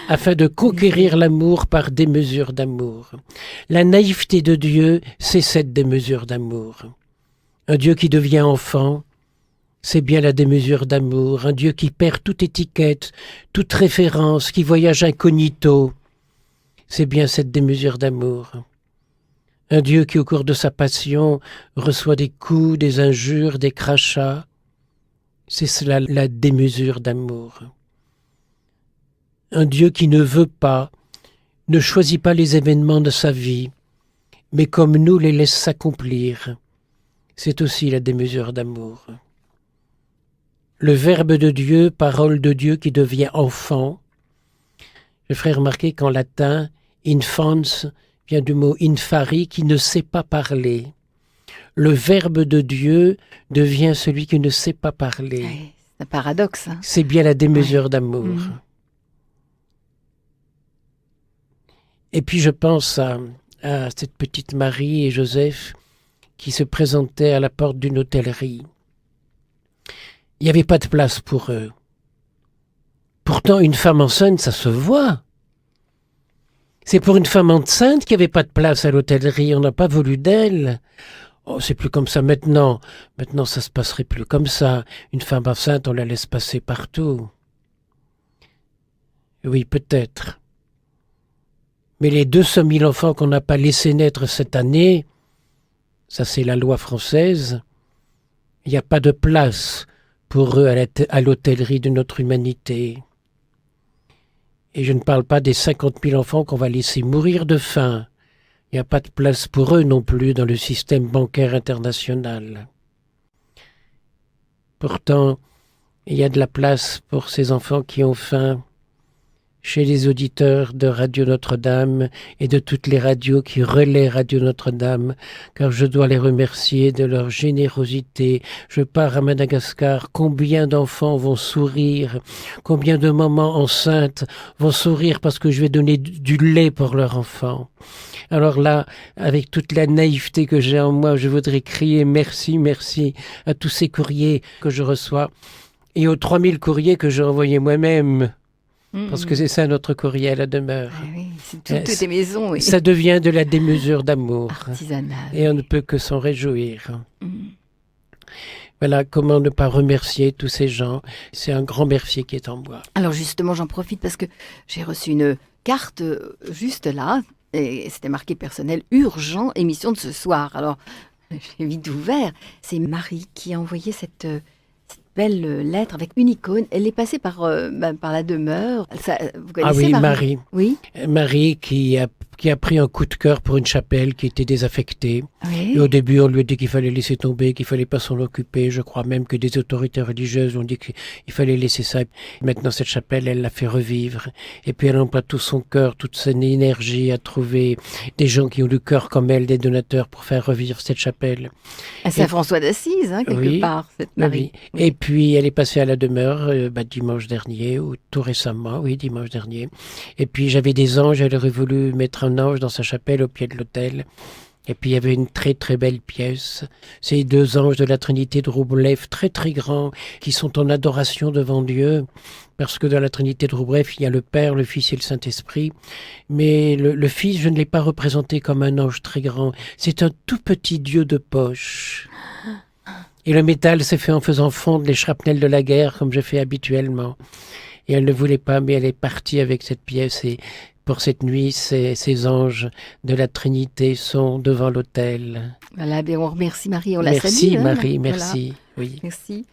Afin de conquérir l'amour par démesure d'amour. La naïveté de Dieu, c'est cette démesure d'amour. Un Dieu qui devient enfant, c'est bien la démesure d'amour. Un Dieu qui perd toute étiquette, toute référence, qui voyage incognito, c'est bien cette démesure d'amour. Un Dieu qui, au cours de sa passion, reçoit des coups, des injures, des crachats, c'est cela la démesure d'amour. Un Dieu qui ne veut pas, ne choisit pas les événements de sa vie, mais comme nous les laisse s'accomplir. C'est aussi la démesure d'amour. Le Verbe de Dieu, parole de Dieu qui devient enfant. Je ferai remarquer qu'en latin, infans vient du mot infari qui ne sait pas parler. Le Verbe de Dieu devient celui qui ne sait pas parler. Ouais, c'est un paradoxe. C'est bien la démesure d'amour. Et puis je pense à cette petite Marie et Joseph qui se présentaient à la porte d'une hôtellerie. Il n'y avait pas de place pour eux. Pourtant, une femme enceinte, ça se voit. C'est pour une femme enceinte qu'il n'y avait pas de place à l'hôtellerie. On n'a pas voulu d'elle. Oh, c'est plus comme ça maintenant. Maintenant, ça se passerait plus comme ça. Une femme enceinte, on la laisse passer partout. Oui, peut-être. Mais les 200 000 enfants qu'on n'a pas laissés naître cette année, ça c'est la loi française, il n'y a pas de place pour eux à l'hôtellerie de notre humanité. Et je ne parle pas des 50 000 enfants qu'on va laisser mourir de faim. Il n'y a pas de place pour eux non plus dans le système bancaire international. Pourtant, il y a de la place pour ces enfants qui ont faim chez les auditeurs de Radio Notre-Dame et de toutes les radios qui relaient Radio Notre-Dame, car je dois les remercier de leur générosité. Je pars à Madagascar, combien d'enfants vont sourire, combien de mamans enceintes vont sourire parce que je vais donner du lait pour leur enfant. Alors là, avec toute la naïveté que j'ai en moi, je voudrais crier merci, merci à tous ces courriers que je reçois et aux 3000 courriers que j'ai envoyés moi-même. Parce que c'est ça notre courrier à la demeure. Ah oui, c'est toutes les maisons. Oui. Ça devient de la démesure d'amour. Artisanale. Et on ne peut que s'en réjouir. Voilà, comment ne pas remercier tous ces gens. C'est un grand merci qui est en moi. Alors justement, j'en profite parce que j'ai reçu une carte juste là. Et c'était marqué personnel urgent, émission de ce soir. Alors, j'ai vite ouvert. C'est Marie qui a envoyé cette belle lettre avec une icône. Elle est passée par la demeure. Vous connaissez oui, Marie. Oui. Marie qui a pris un coup de cœur pour une chapelle qui était désaffectée. Oui. Et au début, on lui a dit qu'il fallait laisser tomber, qu'il fallait pas s'en occuper. Je crois même que des autorités religieuses ont dit qu'il fallait laisser ça. Maintenant, cette chapelle, elle l'a fait revivre. Et puis, elle emploie tout son cœur, toute son énergie à trouver des gens qui ont du cœur comme elle, des donateurs pour faire revivre cette chapelle. À Saint-François d'Assise, quelque part, cette Marie. Oui. Et puis, elle est passée à la demeure dimanche dernier, ou tout récemment, oui, dimanche dernier. Et puis, j'avais des anges, elle aurait voulu mettre un ange dans sa chapelle au pied de l'autel. Et puis, il y avait une très, très belle pièce. Ces 2 anges de la Trinité de Roublev, très, très grands, qui sont en adoration devant Dieu. Parce que dans la Trinité de Roublev, il y a le Père, le Fils et le Saint-Esprit. Mais le Fils, je ne l'ai pas représenté comme un ange très grand. C'est un tout petit Dieu de poche. Et le métal s'est fait en faisant fondre les shrapnels de la guerre, comme je fais habituellement. Et elle ne voulait pas, mais elle est partie avec cette pièce. Et pour cette nuit, ces anges de la Trinité sont devant l'autel. Voilà, bien, on remercie Marie, on la salue. Merci Marie, merci. Voilà. Oui. Merci.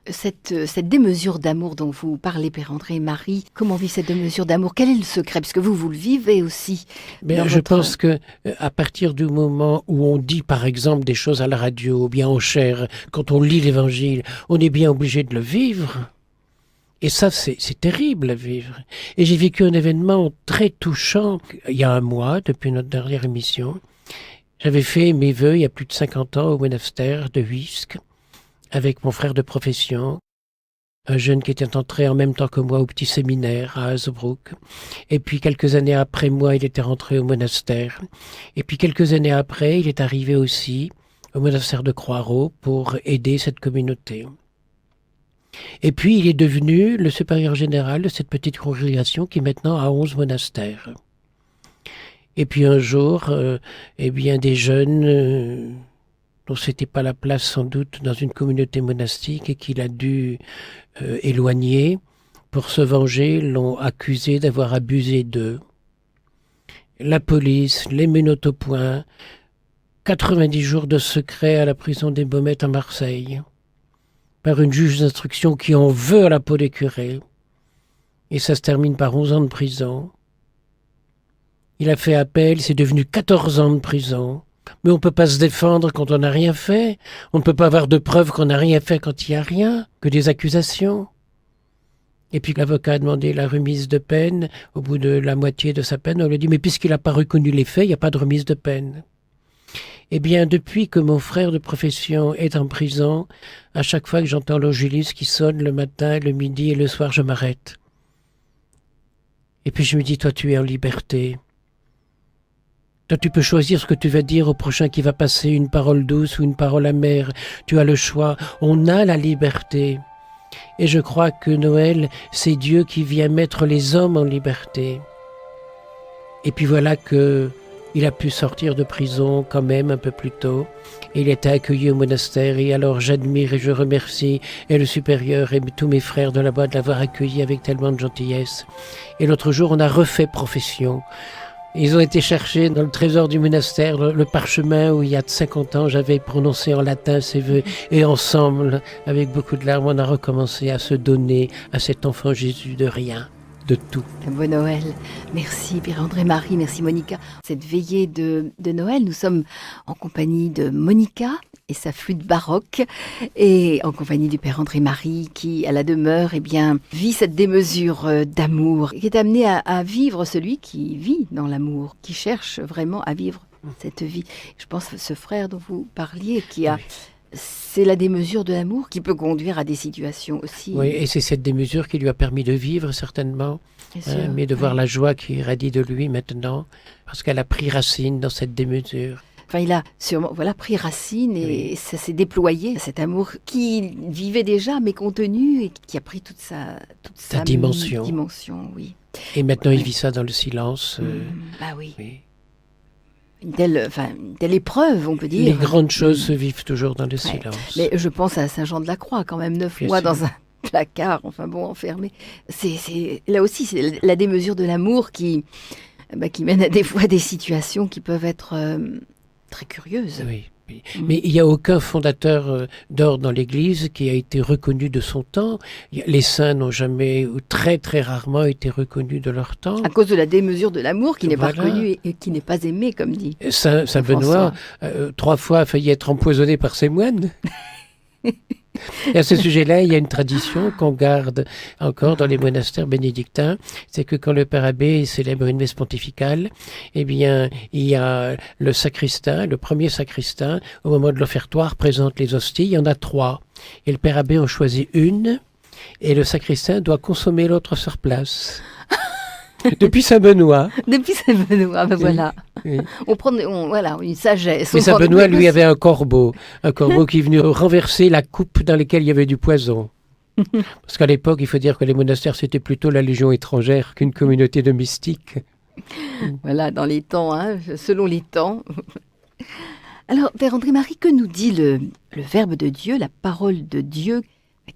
Cette démesure d'amour dont vous parlez, Père André et Marie, comment vit cette démesure d'amour? Quel est le secret? Puisque vous le vivez aussi. Je pense que à partir du moment où on dit, par exemple, des choses à la radio, ou bien en chair, quand on lit l'Évangile, on est bien obligé de le vivre. Et ça, c'est terrible à vivre. Et j'ai vécu un événement très touchant il y a un mois, depuis notre dernière émission. J'avais fait mes vœux il y a plus de 50 ans au monastère de Huisc, avec mon frère de profession, un jeune qui était entré en même temps que moi au petit séminaire à Hazebrouck. Et puis quelques années après moi, il était rentré au monastère. Et puis quelques années après, il est arrivé aussi au monastère de Croix-Ros pour aider cette communauté. Et puis il est devenu le supérieur général de cette petite congrégation qui maintenant a 11 monastères. Et puis un jour, des jeunes... dont c'était pas la place sans doute dans une communauté monastique et qu'il a dû éloigner, pour se venger, l'ont accusé d'avoir abusé d'eux. La police, les menottes au poing, 90 jours de secret à la prison des Baumettes à Marseille, par une juge d'instruction qui en veut à la peau des curés. Et ça se termine par 11 ans de prison. Il a fait appel, c'est devenu 14 ans de prison. Mais on ne peut pas se défendre quand on n'a rien fait. On ne peut pas avoir de preuves qu'on n'a rien fait quand il n'y a rien, que des accusations. Et puis l'avocat a demandé la remise de peine. Au bout de la moitié de sa peine, on lui a dit « Mais puisqu'il n'a pas reconnu les faits, il n'y a pas de remise de peine. » Eh bien, depuis que mon frère de profession est en prison, à chaque fois que j'entends l'Angélus qui sonne le matin, le midi et le soir, je m'arrête. Et puis je me dis « Toi, tu es en liberté. » Toi, tu peux choisir ce que tu vas dire au prochain qui va passer, une parole douce ou une parole amère. Tu as le choix. On a la liberté. Et je crois que Noël, c'est Dieu qui vient mettre les hommes en liberté. Et puis voilà que il a pu sortir de prison quand même un peu plus tôt. Et il était accueilli au monastère. Et alors j'admire et je remercie et le supérieur et tous mes frères de là-bas de l'avoir accueilli avec tellement de gentillesse. Et l'autre jour, on a refait profession. Ils ont été chercher dans le trésor du monastère le parchemin où il y a 50 ans j'avais prononcé en latin ces vœux et ensemble, avec beaucoup de larmes, on a recommencé à se donner à cet enfant Jésus de rien. de tout. Un bon Noël. Merci Pierre-André-Marie, merci Monica. Cette veillée de Noël, nous sommes en compagnie de Monica et sa flûte baroque et en compagnie du Père André-Marie qui, à la demeure, vit cette démesure d'amour, qui est amené à vivre celui qui vit dans l'amour, qui cherche vraiment à vivre cette vie. Je pense à ce frère dont vous parliez qui a... Oui. C'est la démesure de l'amour qui peut conduire à des situations aussi. Oui, et c'est cette démesure qui lui a permis de vivre, certainement, Bien sûr, mais de voir la joie qui irradie de lui maintenant, parce qu'elle a pris racine dans cette démesure. Enfin, il a sûrement pris racine et ça s'est déployé, cet amour qui vivait déjà, mais contenu, et qui a pris toute sa dimension, oui. Et maintenant, il vit ça dans le silence. Bah oui. Oui. Une telle épreuve, on peut dire. Les grandes choses se vivent toujours dans le silence. Mais je pense à Saint-Jean-de-la-Croix, quand même, 9 Bien mois sûr. dans un placard, enfermé. Là aussi, c'est la démesure de l'amour qui mène à des fois des situations qui peuvent être très curieuses. Oui. Mais il n'y a aucun fondateur d'ordre dans l'Église qui a été reconnu de son temps. Les saints n'ont jamais, ou très très rarement, été reconnus de leur temps. À cause de la démesure de l'amour qui n'est pas Voilà. reconnu et qui n'est pas aimé, comme dit Saint Benoît, 3 fois, a failli être empoisonné par ses moines. Et à ce sujet-là, il y a une tradition qu'on garde encore dans les monastères bénédictins, c'est que quand le père abbé célèbre une messe pontificale, il y a le sacristain, le premier sacristain, au moment de l'offertoire, présente les hosties. Il y en a 3. Et le père abbé en choisit une, et le sacristain doit consommer l'autre sur place. Depuis Saint-Benoît. Depuis Saint-Benoît, voilà. Oui. On prend une sagesse. Mais Saint-Benoît, lui, avait un corbeau qui est venu renverser la coupe dans laquelle il y avait du poison. Parce qu'à l'époque, il faut dire que les monastères, c'était plutôt la légion étrangère qu'une communauté de mystiques. Voilà, dans les temps, selon les temps. Alors, Père André-Marie, que nous dit le Verbe de Dieu, la parole de Dieu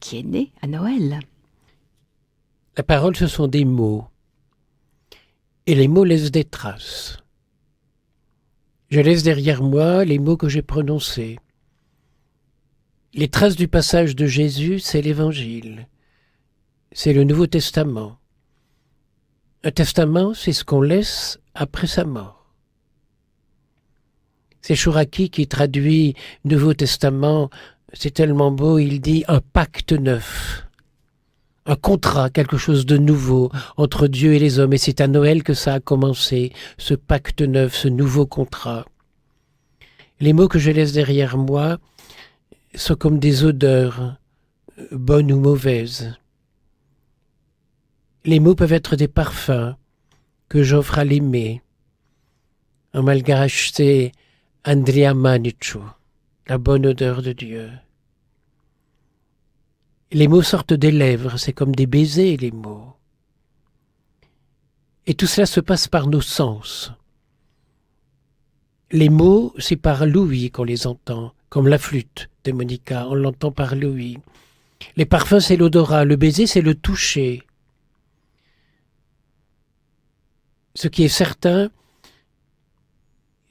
qui est née à Noël? La parole, ce sont des mots. Et les mots laissent des traces. Je laisse derrière moi les mots que j'ai prononcés. Les traces du passage de Jésus, c'est l'Évangile. C'est le Nouveau Testament. Un testament, c'est ce qu'on laisse après sa mort. C'est Chouraki qui traduit Nouveau Testament, c'est tellement beau, il dit un pacte neuf. Un contrat, quelque chose de nouveau entre Dieu et les hommes. Et c'est à Noël que ça a commencé, ce pacte neuf, ce nouveau contrat. Les mots que je laisse derrière moi sont comme des odeurs, bonnes ou mauvaises. Les mots peuvent être des parfums que j'offre à l'aimé. En malgache, c'est Andrea Manichu, la bonne odeur de Dieu. Les mots sortent des lèvres, c'est comme des baisers, les mots. Et tout cela se passe par nos sens. Les mots, c'est par l'ouïe qu'on les entend, comme la flûte de Monica, on l'entend par l'ouïe. Les parfums, c'est l'odorat, le baiser, c'est le toucher. Ce qui est certain,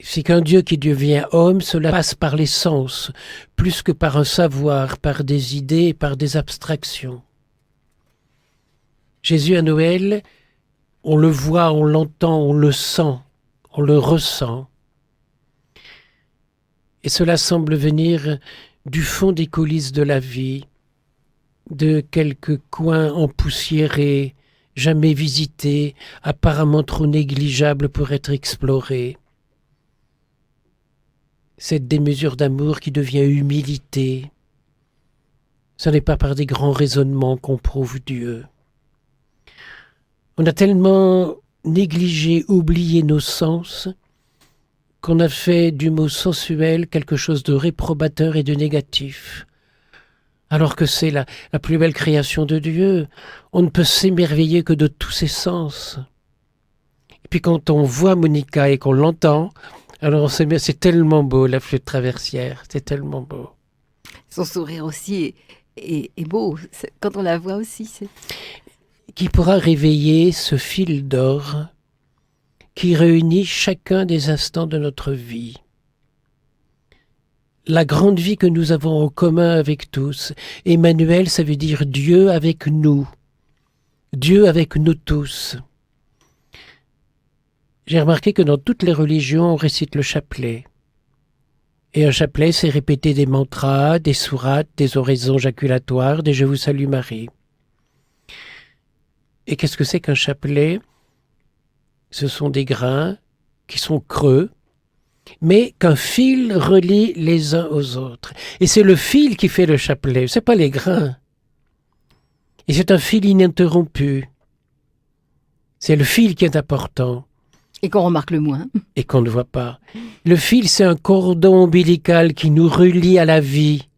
c'est qu'un Dieu qui devient homme, cela passe par les sens, plus que par un savoir, par des idées, par des abstractions. Jésus à Noël, on le voit, on l'entend, on le sent, on le ressent. Et cela semble venir du fond des coulisses de la vie, de quelques coins empoussiérés, jamais visités, apparemment trop négligeables pour être explorés. Cette démesure d'amour qui devient humilité. Ce n'est pas par des grands raisonnements qu'on prouve Dieu. On a tellement négligé, oublié nos sens, qu'on a fait du mot sensuel quelque chose de réprobateur et de négatif. Alors que c'est la plus belle création de Dieu, on ne peut s'émerveiller que de tous ses sens. Et puis quand on voit Monica et qu'on l'entend, alors c'est tellement beau, la flûte traversière, c'est tellement beau. Son sourire aussi est beau, quand on la voit aussi. Qui pourra réveiller ce fil d'or qui réunit chacun des instants de notre vie. La grande vie que nous avons en commun avec tous. Emmanuel, ça veut dire Dieu avec nous. Dieu avec nous tous. J'ai remarqué que dans toutes les religions, on récite le chapelet. Et un chapelet, c'est répéter des mantras, des sourates, des oraisons jaculatoires, des « Je vous salue Marie ». Et qu'est-ce que c'est qu'un chapelet? Ce sont des grains qui sont creux, mais qu'un fil relie les uns aux autres. Et c'est le fil qui fait le chapelet, c'est pas les grains. Et c'est un fil ininterrompu. C'est le fil qui est important. Et qu'on remarque le moins. Et qu'on ne voit pas. Le fil, c'est un cordon ombilical qui nous relie à la vie.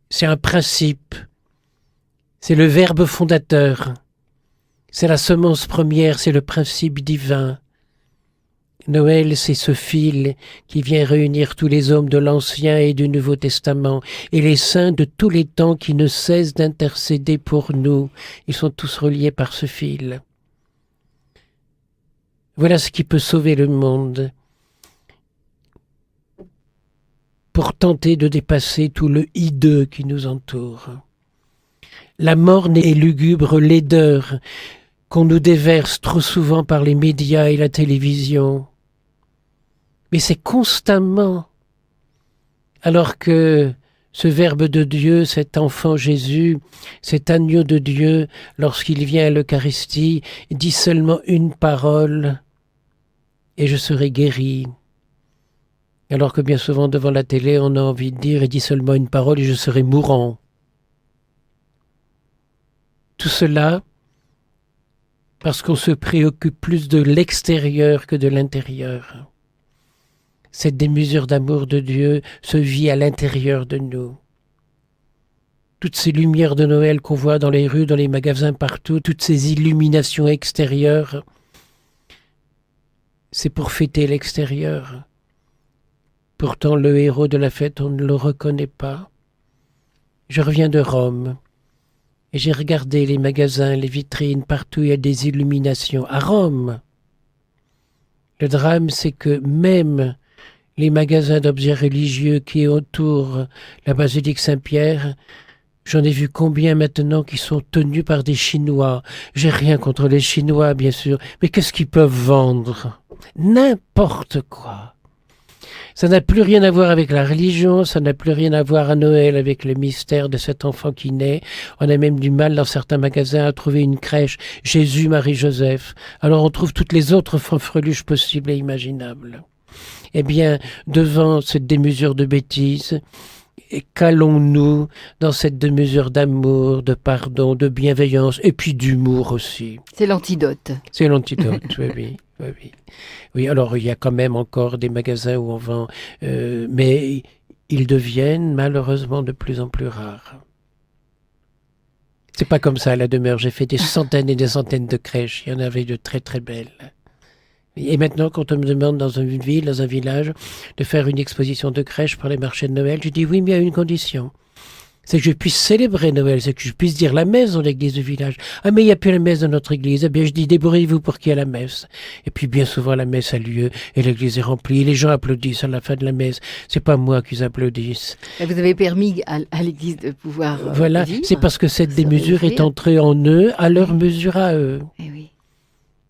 C'est un principe. C'est le verbe fondateur. C'est la semence première, c'est le principe divin. Noël, c'est ce fil qui vient réunir tous les hommes de l'Ancien et du Nouveau Testament et les saints de tous les temps qui ne cessent d'intercéder pour nous. Ils sont tous reliés par ce fil. Voilà ce qui peut sauver le monde pour tenter de dépasser tout le hideux qui nous entoure. La morne et lugubre laideur qu'on nous déverse trop souvent par les médias et la télévision. Mais c'est constamment, alors que ce Verbe de Dieu, cet enfant Jésus, cet agneau de Dieu, lorsqu'il vient à l'Eucharistie, dit seulement une parole et je serai guéri. Alors que bien souvent devant la télé, on a envie de dire, il dit seulement une parole et je serai mourant. Tout cela parce qu'on se préoccupe plus de l'extérieur que de l'intérieur. Cette démesure d'amour de Dieu se vit à l'intérieur de nous. Toutes ces lumières de Noël qu'on voit dans les rues, dans les magasins, partout, toutes ces illuminations extérieures, c'est pour fêter l'extérieur. Pourtant, le héros de la fête, on ne le reconnaît pas. Je reviens de Rome et j'ai regardé les magasins, les vitrines, partout il y a des illuminations. À Rome, le drame, c'est que même les magasins d'objets religieux qui entourent la basilique Saint-Pierre, j'en ai vu combien maintenant qui sont tenus par des Chinois. J'ai rien contre les Chinois, bien sûr, mais qu'est-ce qu'ils peuvent vendre? N'importe quoi. Ça n'a plus rien à voir avec la religion, ça n'a plus rien à voir à Noël avec le mystère de cet enfant qui naît. On a même du mal dans certains magasins à trouver une crèche Jésus, Marie, Joseph. Alors on trouve toutes les autres fanfreluches possibles et imaginables. Eh bien, devant cette démesure de bêtises, calons-nous dans cette démesure d'amour, de pardon, de bienveillance et puis d'humour aussi. C'est l'antidote. C'est l'antidote, oui. Oui, alors il y a quand même encore des magasins où on vend, mais ils deviennent malheureusement de plus en plus rares. C'est pas comme ça à la demeure. J'ai fait des centaines et des centaines de crèches. Il y en avait de très très belles. Et maintenant, quand on me demande dans une ville, dans un village, de faire une exposition de crèche pour les marchés de Noël, je dis oui, mais il y a une condition. C'est que je puisse célébrer Noël, c'est que je puisse dire la messe dans l'église du village. Ah, mais il n'y a plus la messe dans notre église. Eh bien, je dis, débrouillez-vous pour qu'il y ait la messe. Et puis, bien souvent, la messe a lieu et l'église est remplie. Et les gens applaudissent à la fin de la messe. C'est pas moi qu'ils applaudissent. Et vous avez permis à l'église de pouvoir voilà, vivre, c'est parce que cette démesure est entrée en eux, à leur mesure à eux. Eh oui.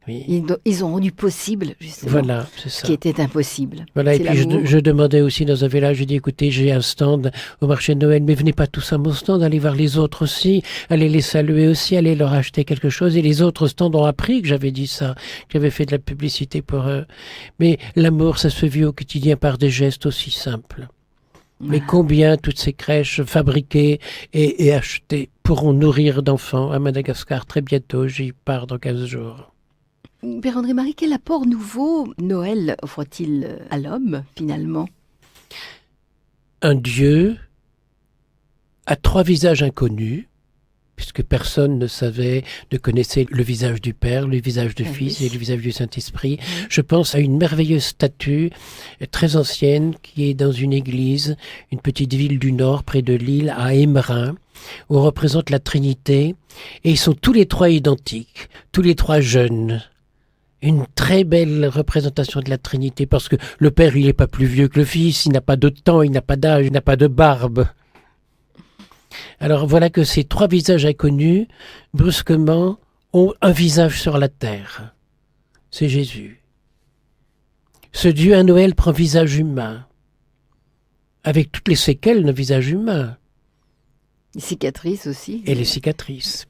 Oui. Ils ont rendu possible, justement, voilà, c'est ça. ce qui était impossible. Voilà, c'est et puis je demandais aussi dans un village, je dis écoutez, j'ai un stand au marché de Noël, mais venez pas tous à mon stand, allez voir les autres aussi, allez les saluer aussi, allez leur acheter quelque chose. Et les autres stands ont appris que j'avais dit ça, que j'avais fait de la publicité pour eux. Mais l'amour, ça se vit au quotidien par des gestes aussi simples. Voilà. Mais combien toutes ces crèches fabriquées et achetées pourront nourrir d'enfants à Madagascar très bientôt? J'y pars dans 15 jours. Père André-Marie, quel apport nouveau Noël offre-t-il à l'homme, finalement? Un Dieu à 3 visages inconnus, puisque personne ne connaissait le visage du Père, le visage du Fils et le visage du Saint-Esprit. Je pense à une merveilleuse statue très ancienne qui est dans une église, une petite ville du Nord, près de Lille, à Emmerin, où on représente la Trinité, et ils sont tous les 3 identiques, tous les 3 jeunes. Une très belle représentation de la Trinité, parce que le Père, il n'est pas plus vieux que le Fils, il n'a pas de temps, il n'a pas d'âge, il n'a pas de barbe. Alors voilà que ces 3 visages inconnus, brusquement, ont un visage sur la terre. C'est Jésus. Ce Dieu à Noël prend visage humain, avec toutes les séquelles d'un visage humain. Les cicatrices aussi. Et les cicatrices.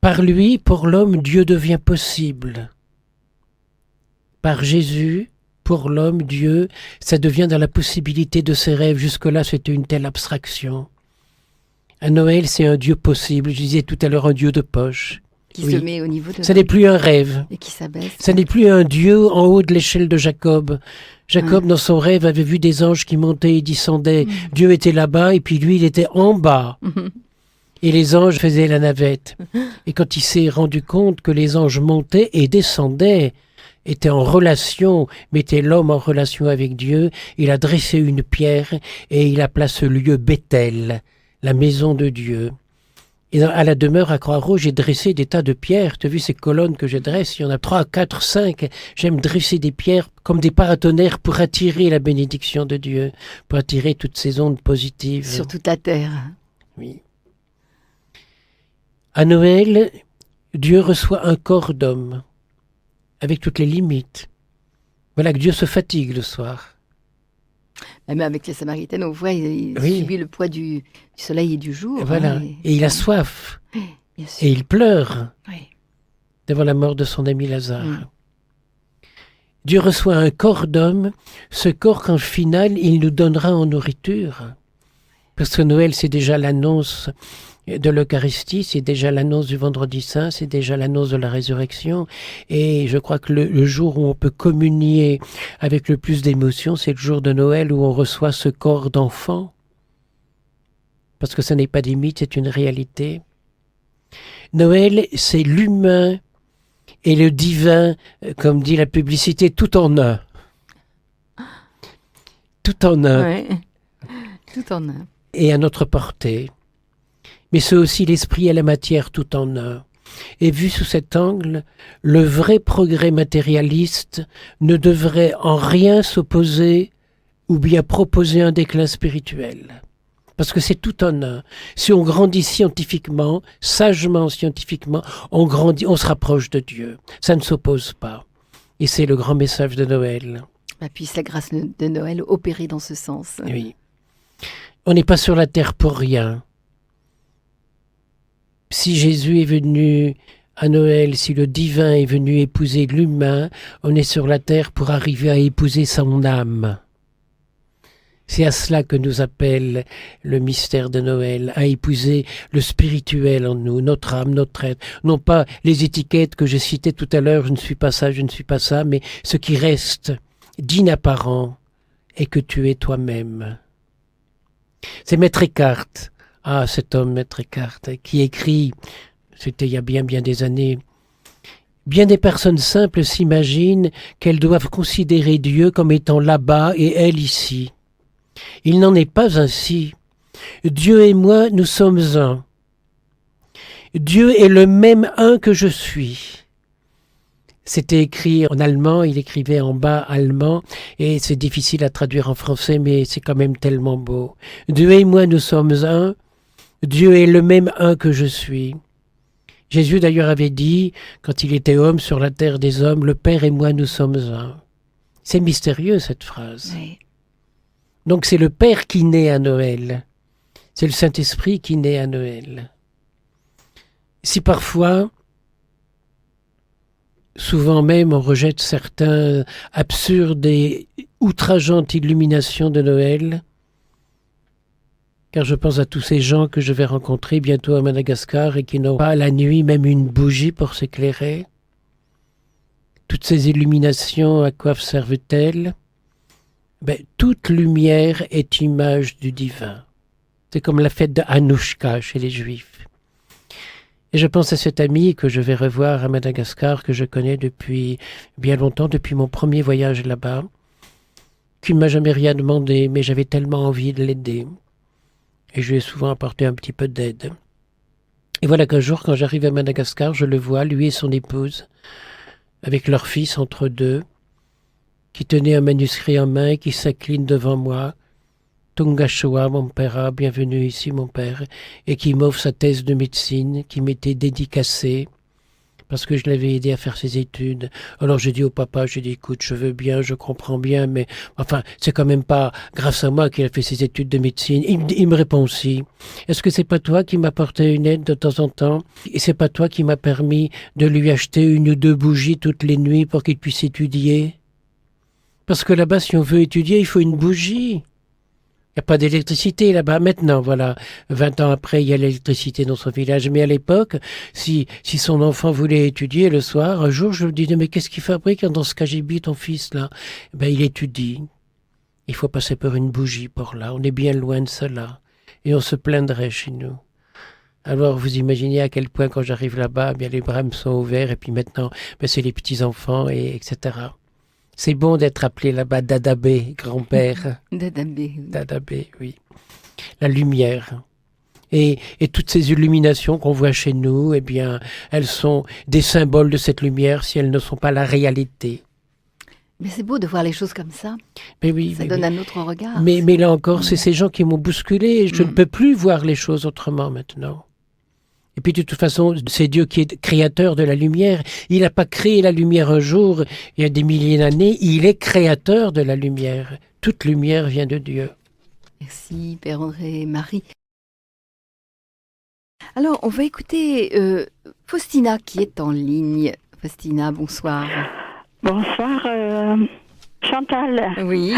Par lui, pour l'homme, Dieu devient possible. Par Jésus, pour l'homme, Dieu, ça devient dans la possibilité de ses rêves. Jusque-là, c'était une telle abstraction. À Noël, c'est un Dieu possible. Je disais tout à l'heure un Dieu de poche. Qui se met au niveau de... Ça n'est plus un rêve. Et qui s'abaisse. Ça n'est plus un Dieu en haut de l'échelle de Jacob. Jacob, dans son rêve, avait vu des anges qui montaient et descendaient. Dieu était là-bas et puis lui, il était en bas. Et les anges faisaient la navette. Et quand il s'est rendu compte que les anges montaient et descendaient, étaient en relation, mettaient l'homme en relation avec Dieu, il a dressé une pierre et il appela ce lieu Bethel, la maison de Dieu. Et à la demeure à Croix-Rouge, j'ai dressé des tas de pierres. Tu as vu ces colonnes que je dresse? Il y en a 3, 4, 5. J'aime dresser des pierres comme des paratonnerres pour attirer la bénédiction de Dieu, pour attirer toutes ces ondes positives. Sur toute la terre. Oui. À Noël, Dieu reçoit un corps d'homme, avec toutes les limites. Voilà que Dieu se fatigue le soir. Même avec les Samaritaines, on voit, il subit le poids du soleil et du jour. Et voilà. Et il a soif. Bien sûr. Et il pleure Oui. devant la mort de son ami Lazare. Dieu reçoit un corps d'homme. Ce corps, qu'en final, il nous donnera en nourriture. Parce que Noël, c'est déjà l'annonce de l'Eucharistie, c'est déjà l'annonce du Vendredi Saint, c'est déjà l'annonce de la résurrection. Et je crois que le jour où on peut communier avec le plus d'émotion, c'est le jour de Noël où on reçoit ce corps d'enfant. Parce que ce n'est pas des mythes, c'est une réalité. Noël, c'est l'humain et le divin, comme dit la publicité, tout en un. Tout en un. Ouais. Tout en un. Et à notre portée. Mais c'est aussi l'esprit et la matière tout en un. Et vu sous cet angle, le vrai progrès matérialiste ne devrait en rien s'opposer ou bien proposer un déclin spirituel. Parce que c'est tout en un. Si on grandit scientifiquement, sagement scientifiquement, on grandit, on se rapproche de Dieu. Ça ne s'oppose pas. Et c'est le grand message de Noël. Puisse la grâce de Noël opérer dans ce sens. Oui. On n'est pas sur la terre pour rien. Si Jésus est venu à Noël, si le divin est venu épouser l'humain, on est sur la terre pour arriver à épouser son âme. C'est à cela que nous appelle le mystère de Noël, à épouser le spirituel en nous, notre âme, notre être. Non pas les étiquettes que j'ai citées tout à l'heure, je ne suis pas ça, je ne suis pas ça, mais ce qui reste d'inapparent est que tu es toi-même. C'est Maître Eckhart. Ah, cet homme, Maître Eckhart, qui écrit, c'était il y a bien des années, « Bien des personnes simples s'imaginent qu'elles doivent considérer Dieu comme étant là-bas et elle ici. Il n'en est pas ainsi. Dieu et moi, nous sommes un. Dieu est le même un que je suis. » C'était écrit en allemand, il écrivait en bas allemand, et c'est difficile à traduire en français, mais c'est quand même tellement beau. Dieu et moi, nous sommes un. Dieu est le même un que je suis. Jésus d'ailleurs avait dit, quand il était homme sur la terre des hommes, le Père et moi nous sommes un. C'est mystérieux cette phrase. Oui. Donc c'est le Père qui naît à Noël. C'est le Saint-Esprit qui naît à Noël. Si parfois, souvent même, on rejette certaines absurdes et outrageantes illuminations de Noël, car je pense à tous ces gens que je vais rencontrer bientôt à Madagascar et qui n'ont pas la nuit même une bougie pour s'éclairer. Toutes ces illuminations, à quoi servent-elles? Toute lumière est image du divin. C'est comme la fête de Hanouchka chez les Juifs. Et je pense à cet ami que je vais revoir à Madagascar, que je connais depuis bien longtemps, depuis mon premier voyage là-bas, qui ne m'a jamais rien demandé, mais j'avais tellement envie de l'aider. Et je lui ai souvent apporté un petit peu d'aide. Et voilà qu'un jour, quand j'arrive à Madagascar, je le vois, lui et son épouse, avec leur fils entre deux, qui tenait un manuscrit en main et qui s'incline devant moi. Tungashoa, mon père, bienvenue ici, mon père, et qui m'offre sa thèse de médecine, qui m'était dédicacée parce que je l'avais aidé à faire ses études. Alors j'ai dit au papa, j'ai dit écoute, je veux bien, je comprends bien, mais enfin, c'est quand même pas grâce à moi qu'il a fait ses études de médecine. Il me répond aussi. Est-ce que c'est pas toi qui m'apportais une aide de temps en temps? Et c'est pas toi qui m'a permis de lui acheter 1 ou 2 bougies toutes les nuits pour qu'il puisse étudier? Parce que là-bas, si on veut étudier, il faut une bougie. Il n'y a pas d'électricité là-bas. Maintenant, voilà, 20 ans après, il y a l'électricité dans son village. Mais à l'époque, si son enfant voulait étudier le soir, un jour, je lui disais, mais qu'est-ce qu'il fabrique dans ce KGB, ton fils, là? Ben, il étudie. Il faut passer par une bougie pour là. On est bien loin de cela. Et on se plaindrait chez nous. Alors, vous imaginez à quel point, quand j'arrive là-bas, bien, les bras me sont ouverts. Et puis maintenant, ben, c'est les petits-enfants, et etc. C'est bon d'être appelé là-bas Dadabé, grand-père. Dadabé. Dadabé, oui. La lumière. Et toutes ces illuminations qu'on voit chez nous, eh bien, elles sont des symboles de cette lumière si elles ne sont pas la réalité. Mais c'est beau de voir les choses comme ça. Mais oui, Ça donne un autre regard. Mais là encore, c'est ces gens qui m'ont bousculé. Je ne peux plus voir les choses autrement maintenant. Et puis de toute façon, c'est Dieu qui est créateur de la lumière. Il n'a pas créé la lumière un jour, il y a des milliers d'années. Il est créateur de la lumière. Toute lumière vient de Dieu. Merci, Père André Marie. Alors, on va écouter Faustina qui est en ligne. Faustina, bonsoir. Bonsoir, Chantal. Oui.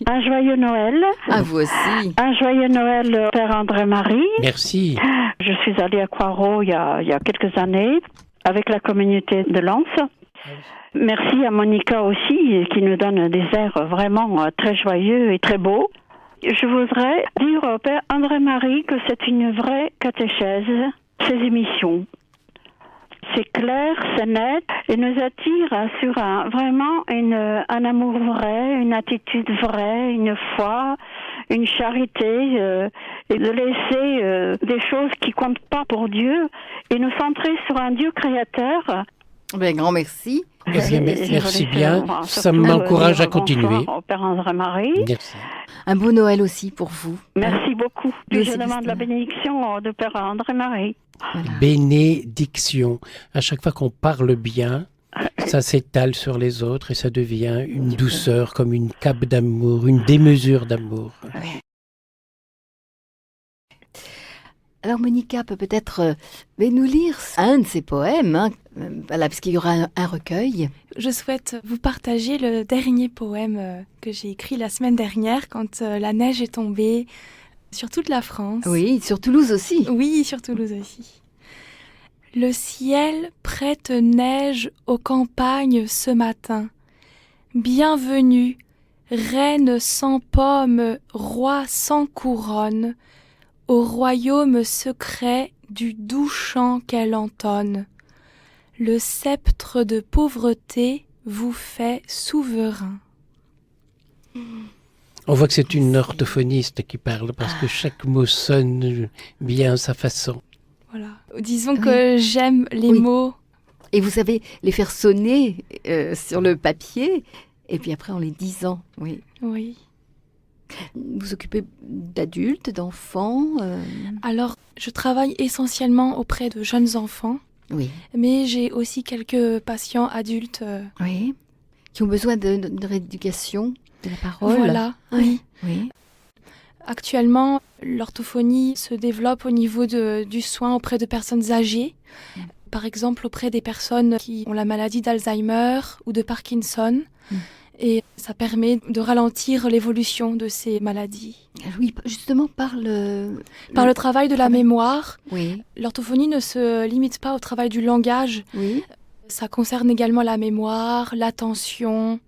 Un joyeux Noël. À vous aussi. Un joyeux Noël, Père André Marie. Merci. Je suis allée à Croix-Ros il y a quelques années avec la communauté de Lens. Merci à Monica aussi qui nous donne des airs vraiment très joyeux et très beaux. Je voudrais dire au Père André Marie que c'est une vraie catéchèse, ces émissions. C'est clair, c'est net et nous attire sur vraiment un amour vrai, une attitude vraie, une foi, une charité et de laisser des choses qui comptent pas pour Dieu et nous centrer sur un Dieu créateur. Ben, grand merci. Merci bien. Ça m'encourage à continuer. Au Père André Marie. Merci. Un beau Noël aussi pour vous. Merci beaucoup. Dieu Je demande Célestin. la bénédiction de Père André Marie. Voilà. Bénédiction. À chaque fois qu'on parle bien, ça s'étale sur les autres et ça devient une douceur, comme une cape d'amour, une démesure d'amour. Alors Monica peut peut-être nous lire un de ses poèmes, hein, voilà, parce qu'il y aura un recueil. Je souhaite vous partager le dernier poème que j'ai écrit la semaine dernière quand la neige est tombée sur toute la France. Oui, sur Toulouse aussi. Oui, sur Toulouse aussi. Le ciel prête neige aux campagnes ce matin. Bienvenue, reine sans pomme, roi sans couronne, au royaume secret du doux chant qu'elle entonne. Le sceptre de pauvreté vous fait souverain. On voit que c'est une orthophoniste qui parle parce que chaque mot sonne bien à sa façon. Voilà. Disons que j'aime les mots. Et vous savez les faire sonner sur le papier, et puis après en les disant. Oui. Oui. Vous vous occupez d'adultes, d'enfants Alors, je travaille essentiellement auprès de jeunes enfants, Oui. mais j'ai aussi quelques patients adultes. Oui. Qui ont besoin de rééducation de la parole. Voilà, oui. Oui. Actuellement, l'orthophonie se développe au niveau du soin auprès de personnes âgées. Par exemple, auprès des personnes qui ont la maladie d'Alzheimer ou de Parkinson. Et ça permet de ralentir l'évolution de ces maladies. Oui, justement, par le travail de la mémoire, Oui. l'orthophonie ne se limite pas au travail du langage. Oui. Ça concerne également la mémoire, l'attention,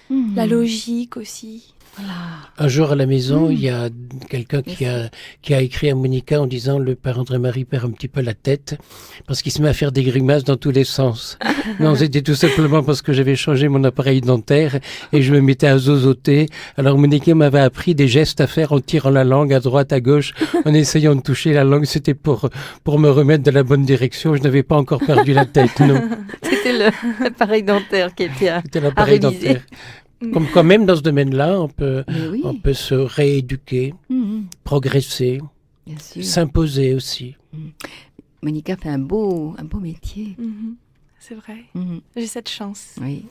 la logique aussi. Voilà. Un jour à la maison, il y a quelqu'un qui a écrit à Monica en disant le père André Marie perd un petit peu la tête parce qu'il se met à faire des grimaces dans tous les sens. Non, c'était tout simplement parce que j'avais changé mon appareil dentaire et je me mettais à zozoter. Alors Monica m'avait appris des gestes à faire en tirant la langue à droite, à gauche, en essayant de toucher la langue. C'était pour me remettre dans la bonne direction. Je n'avais pas encore perdu la tête, non. C'était l'appareil dentaire qui était C'était l'appareil réviser. dentaire. Comme quand même dans ce domaine-là, on peut se rééduquer, progresser, Bien sûr. s'imposer aussi. Monica fait un beau métier. c'est vrai. Mhm. J'ai cette chance. Oui,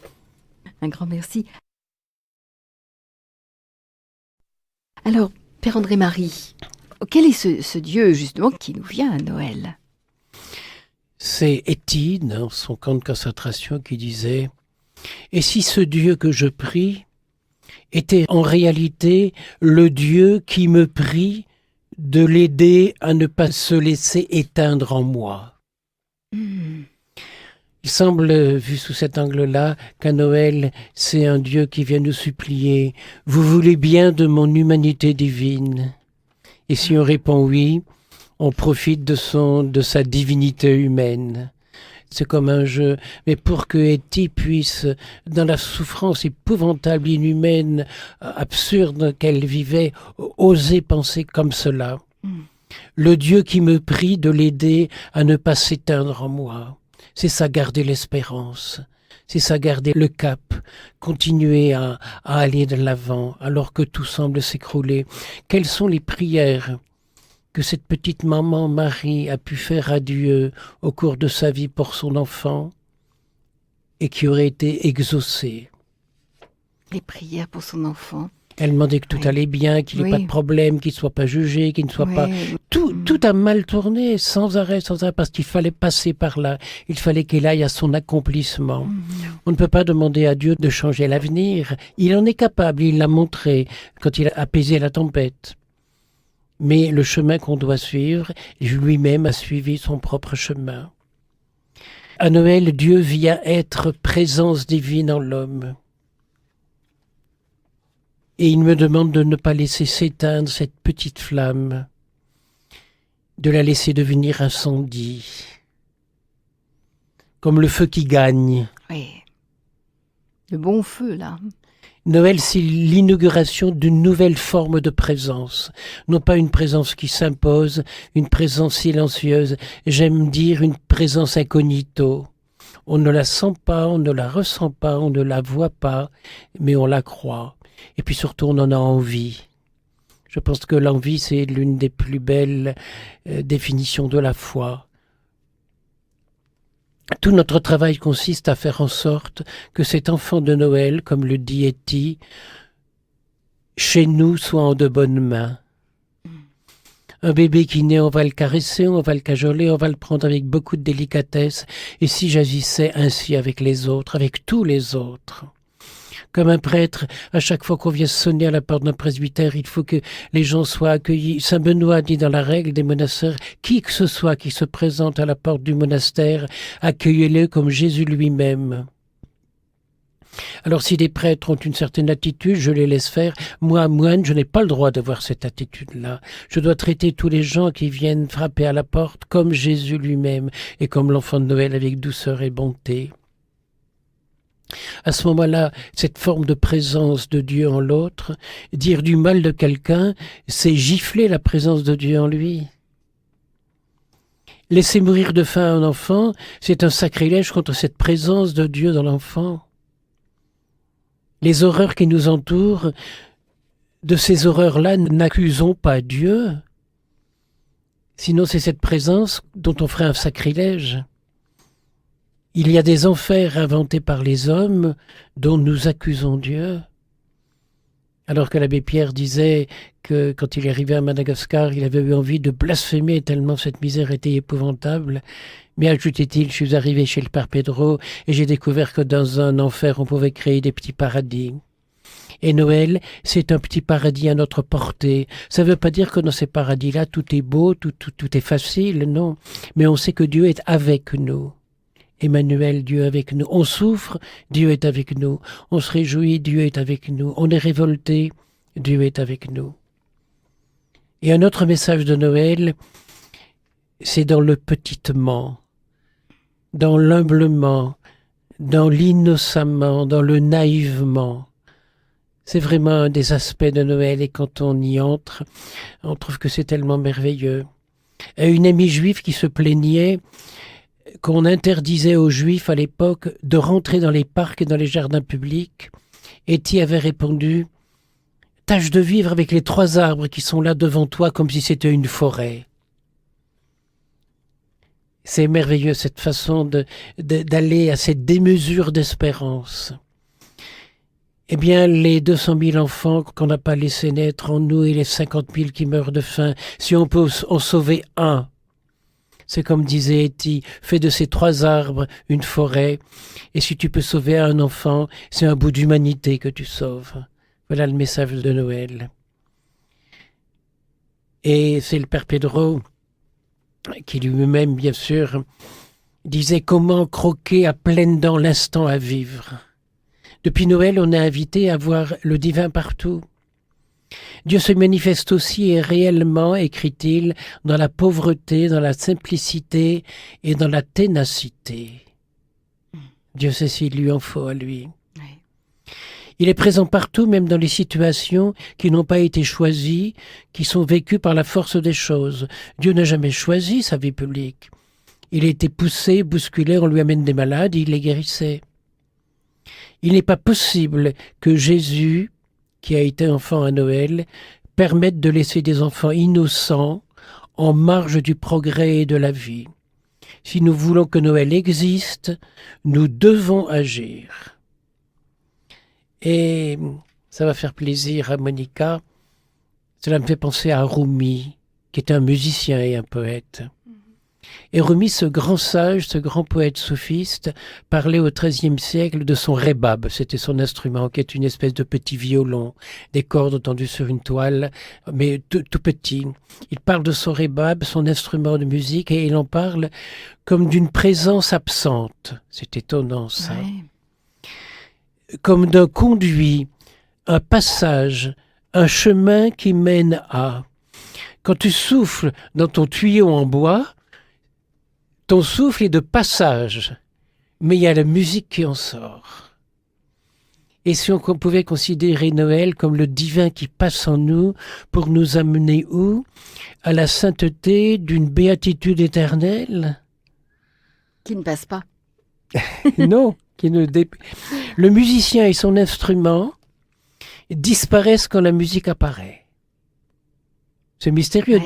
un grand merci. Alors, Père André-Marie, quel est ce Dieu, justement, qui nous vient à Noël? C'est Étienne, dans son camp de concentration, qui disait « Et si ce Dieu que je prie était en réalité le Dieu qui me prie de l'aider à ne pas se laisser éteindre en moi ?» Il semble, vu sous cet angle-là, qu'à Noël, c'est un Dieu qui vient nous supplier « Vous voulez bien de mon humanité divine ?» Et si on répond oui, on profite de sa divinité humaine. C'est comme un jeu, mais pour que Etty puisse, dans la souffrance épouvantable, inhumaine, absurde qu'elle vivait, oser penser comme cela. Le Dieu qui me prie de l'aider à ne pas s'éteindre en moi. C'est ça, garder l'espérance. C'est ça, garder le cap. Continuer à aller de l'avant alors que tout semble s'écrouler. Quelles sont les prières que cette petite maman Marie a pu faire à Dieu au cours de sa vie pour son enfant et qui auraient été exaucées? Les prières pour son enfant. Elle demandait que tout Oui. allait bien, qu'il n'y ait Oui. pas de problème, qu'il ne soit pas jugé, qu'il ne soit Oui. pas... Tout a mal tourné, sans arrêt, parce qu'il fallait passer par là. Il fallait qu'elle aille à son accomplissement. On ne peut pas demander à Dieu de changer l'avenir. Il en est capable, il l'a montré quand il a apaisé la tempête. Mais le chemin qu'on doit suivre, lui-même a suivi son propre chemin. À Noël, Dieu vient être présence divine en l'homme. Et il me demande de ne pas laisser s'éteindre cette petite flamme, de la laisser devenir incendie, comme le feu qui gagne. Oui. Le bon feu, là. Noël, c'est l'inauguration d'une nouvelle forme de présence. Non pas une présence qui s'impose, une présence silencieuse, j'aime dire une présence incognito. On ne la sent pas, on ne la ressent pas, on ne la voit pas, mais on la croit. Et puis surtout, on en a envie. Je pense que l'envie, c'est l'une des plus belles définitions de la foi. Tout notre travail consiste à faire en sorte que cet enfant de Noël, comme le dit Etty, chez nous soit en de bonnes mains. Un bébé qui naît, on va le caresser, on va le cajoler, on va le prendre avec beaucoup de délicatesse. Et si j'agissais ainsi avec les autres, avec tous les autres? Comme un prêtre, à chaque fois qu'on vient sonner à la porte d'un presbytère, il faut que les gens soient accueillis. Saint Benoît dit dans la règle des monastères, qui que ce soit qui se présente à la porte du monastère, accueillez-le comme Jésus lui-même. Alors si des prêtres ont une certaine attitude, je les laisse faire. Moi, moine, je n'ai pas le droit d'avoir cette attitude-là. Je dois traiter tous les gens qui viennent frapper à la porte comme Jésus lui-même et comme l'enfant de Noël avec douceur et bonté. À ce moment-là, cette forme de présence de Dieu en l'autre, dire du mal de quelqu'un, c'est gifler la présence de Dieu en lui. Laisser mourir de faim un enfant, c'est un sacrilège contre cette présence de Dieu dans l'enfant. Les horreurs qui nous entourent, de ces horreurs-là, n'accusons pas Dieu. Sinon, c'est cette présence dont on ferait un sacrilège. Il y a des enfers inventés par les hommes dont nous accusons Dieu. Alors que l'abbé Pierre disait que quand il est arrivé à Madagascar, il avait eu envie de blasphémer tellement cette misère était épouvantable. Mais ajoutait-il, je suis arrivé chez le Père Pedro et j'ai découvert que dans un enfer, on pouvait créer des petits paradis. Et Noël, c'est un petit paradis à notre portée. Ça ne veut pas dire que dans ces paradis-là, tout est beau, tout est facile, non. Mais on sait que Dieu est avec nous. Emmanuel, Dieu avec nous. On souffre, Dieu est avec nous. On se réjouit, Dieu est avec nous. On est révolté, Dieu est avec nous. Et un autre message de Noël, c'est dans le petitement, dans l'humblement, dans l'innocemment, dans le naïvement. C'est vraiment un des aspects de Noël et quand on y entre, on trouve que c'est tellement merveilleux. Et une amie juive qui se plaignait qu'on interdisait aux Juifs à l'époque de rentrer dans les parcs et dans les jardins publics. Etty avait répondu « Tâche de vivre avec les 3 arbres qui sont là devant toi comme si c'était une forêt. » C'est merveilleux cette façon d'aller à cette démesure d'espérance. Eh bien, les 200 000 enfants qu'on n'a pas laissés naître en nous et les 50 000 qui meurent de faim, si on peut en sauver un, c'est comme disait Etty, fais de ces 3 arbres une forêt, et si tu peux sauver un enfant, c'est un bout d'humanité que tu sauves. Voilà le message de Noël. Et c'est le Père Pedro qui lui-même, bien sûr, disait comment croquer à pleines dents l'instant à vivre. Depuis Noël, on est invité à voir le divin partout. Dieu se manifeste aussi et réellement, écrit-il, dans la pauvreté, dans la simplicité et dans la ténacité. Dieu sait s'il lui en faut à lui. Il est présent partout, même dans les situations qui n'ont pas été choisies, qui sont vécues par la force des choses. Dieu n'a jamais choisi sa vie publique. Il a été poussé, bousculé, on lui amène des malades, il les guérissait. Il n'est pas possible que Jésus, qui a été enfant à Noël, permette de laisser des enfants innocents en marge du progrès et de la vie. Si nous voulons que Noël existe, nous devons agir. Et ça va faire plaisir à Monica. Cela me fait penser à Rumi, qui est un musicien et un poète. Et Rumi, ce grand sage, ce grand poète soufiste, parlait au XIIIe siècle de son rébab. C'était son instrument, qui est une espèce de petit violon, des cordes tendues sur une toile, mais tout petit. Il parle de son rébab, son instrument de musique, et il en parle comme d'une présence absente. C'est étonnant, ça. Ouais. Comme d'un conduit, un passage, un chemin qui mène à. Quand tu souffles dans ton tuyau en bois, ton souffle est de passage, mais il y a la musique qui en sort. Et si on pouvait considérer Noël comme le divin qui passe en nous pour nous amener où? À la sainteté d'une béatitude éternelle? Qui ne passe pas. Non. Le musicien et son instrument disparaissent quand la musique apparaît. C'est mystérieux.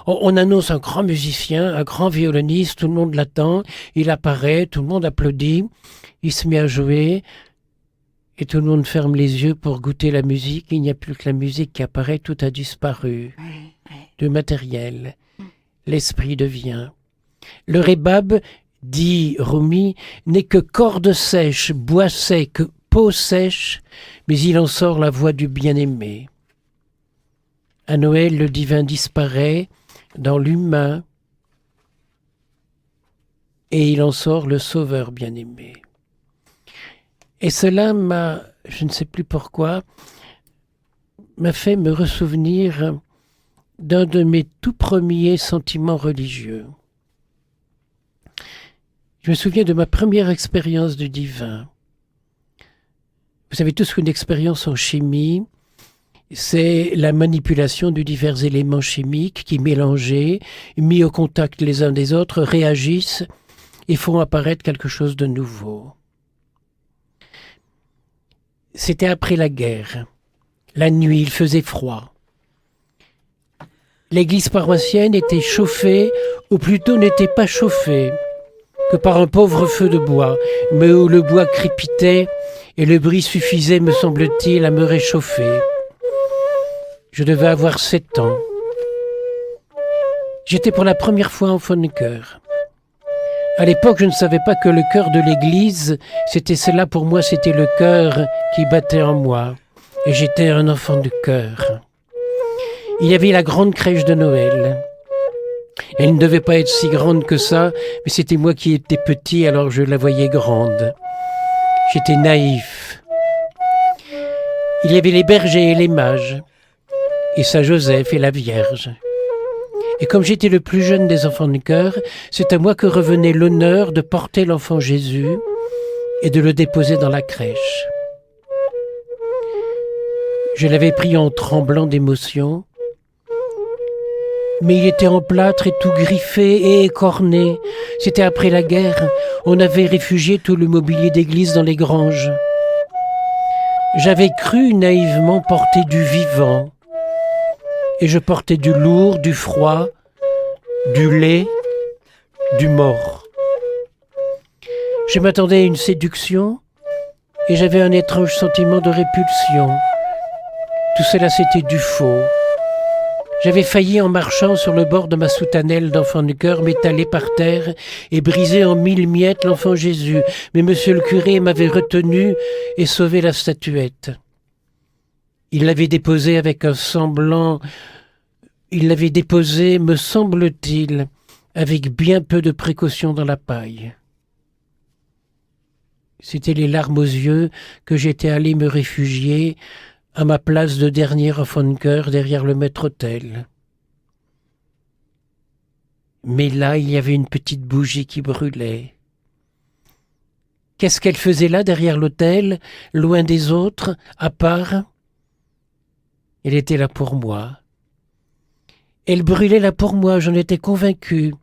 On annonce un grand musicien, un grand violoniste, tout le monde l'attend, il apparaît, tout le monde applaudit, il se met à jouer, et tout le monde ferme les yeux pour goûter la musique. Il n'y a plus que la musique qui apparaît, tout a disparu. Le matériel, l'esprit devient. Le rébab, dit Rumi, n'est que corde sèche, bois sec, peau sèche, mais il en sort la voix du bien-aimé. À Noël, le divin disparaît dans l'humain et il en sort le sauveur bien-aimé. Et cela m'a, je ne sais plus pourquoi, m'a fait me ressouvenir d'un de mes tout premiers sentiments religieux. Je me souviens de ma première expérience du divin. Vous savez tous qu'une expérience en chimie, c'est la manipulation de divers éléments chimiques qui, mélangés, mis au contact les uns des autres, réagissent et font apparaître quelque chose de nouveau. C'était après la guerre. La nuit, il faisait froid. L'église paroissienne était chauffée, ou plutôt n'était pas chauffée, que par un pauvre feu de bois, mais où le bois crépitait et le bruit suffisait, me semble-t-il, à me réchauffer. Je devais avoir 7 ans. J'étais pour la première fois enfant de chœur. À l'époque, je ne savais pas que le chœur de l'église, c'était cela pour moi, c'était le cœur qui battait en moi. Et j'étais un enfant de chœur. Il y avait la grande crèche de Noël. Elle ne devait pas être si grande que ça, mais c'était moi qui étais petit, alors je la voyais grande. J'étais naïf. Il y avait les bergers et les mages, et Saint Joseph et la Vierge. Et comme j'étais le plus jeune des enfants de chœur, c'est à moi que revenait l'honneur de porter l'enfant Jésus et de le déposer dans la crèche. Je l'avais pris en tremblant d'émotion, mais il était en plâtre et tout griffé et écorné. C'était après la guerre. On avait réfugié tout le mobilier d'église dans les granges. J'avais cru naïvement porter du vivant. Et je portais du lourd, du froid, du laid, du mort. Je m'attendais à une séduction et j'avais un étrange sentiment de répulsion. Tout cela, c'était du faux. J'avais failli, en marchant sur le bord de ma soutanelle d'enfant de cœur, m'étaler par terre et briser en 1000 miettes l'enfant Jésus. Mais monsieur le curé m'avait retenu et sauvé la statuette. Il l'avait déposée avec un semblant... Il l'avait déposée, me semble-t-il, avec bien peu de précaution dans la paille. C'était les larmes aux yeux que j'étais allé me réfugier à ma place de dernier enfant de cœur derrière le maître-autel. Mais là, il y avait une petite bougie qui brûlait. Qu'est-ce qu'elle faisait là derrière l'autel, loin des autres, à part? Elle était là pour moi. Elle brûlait là pour moi, j'en étais convaincu.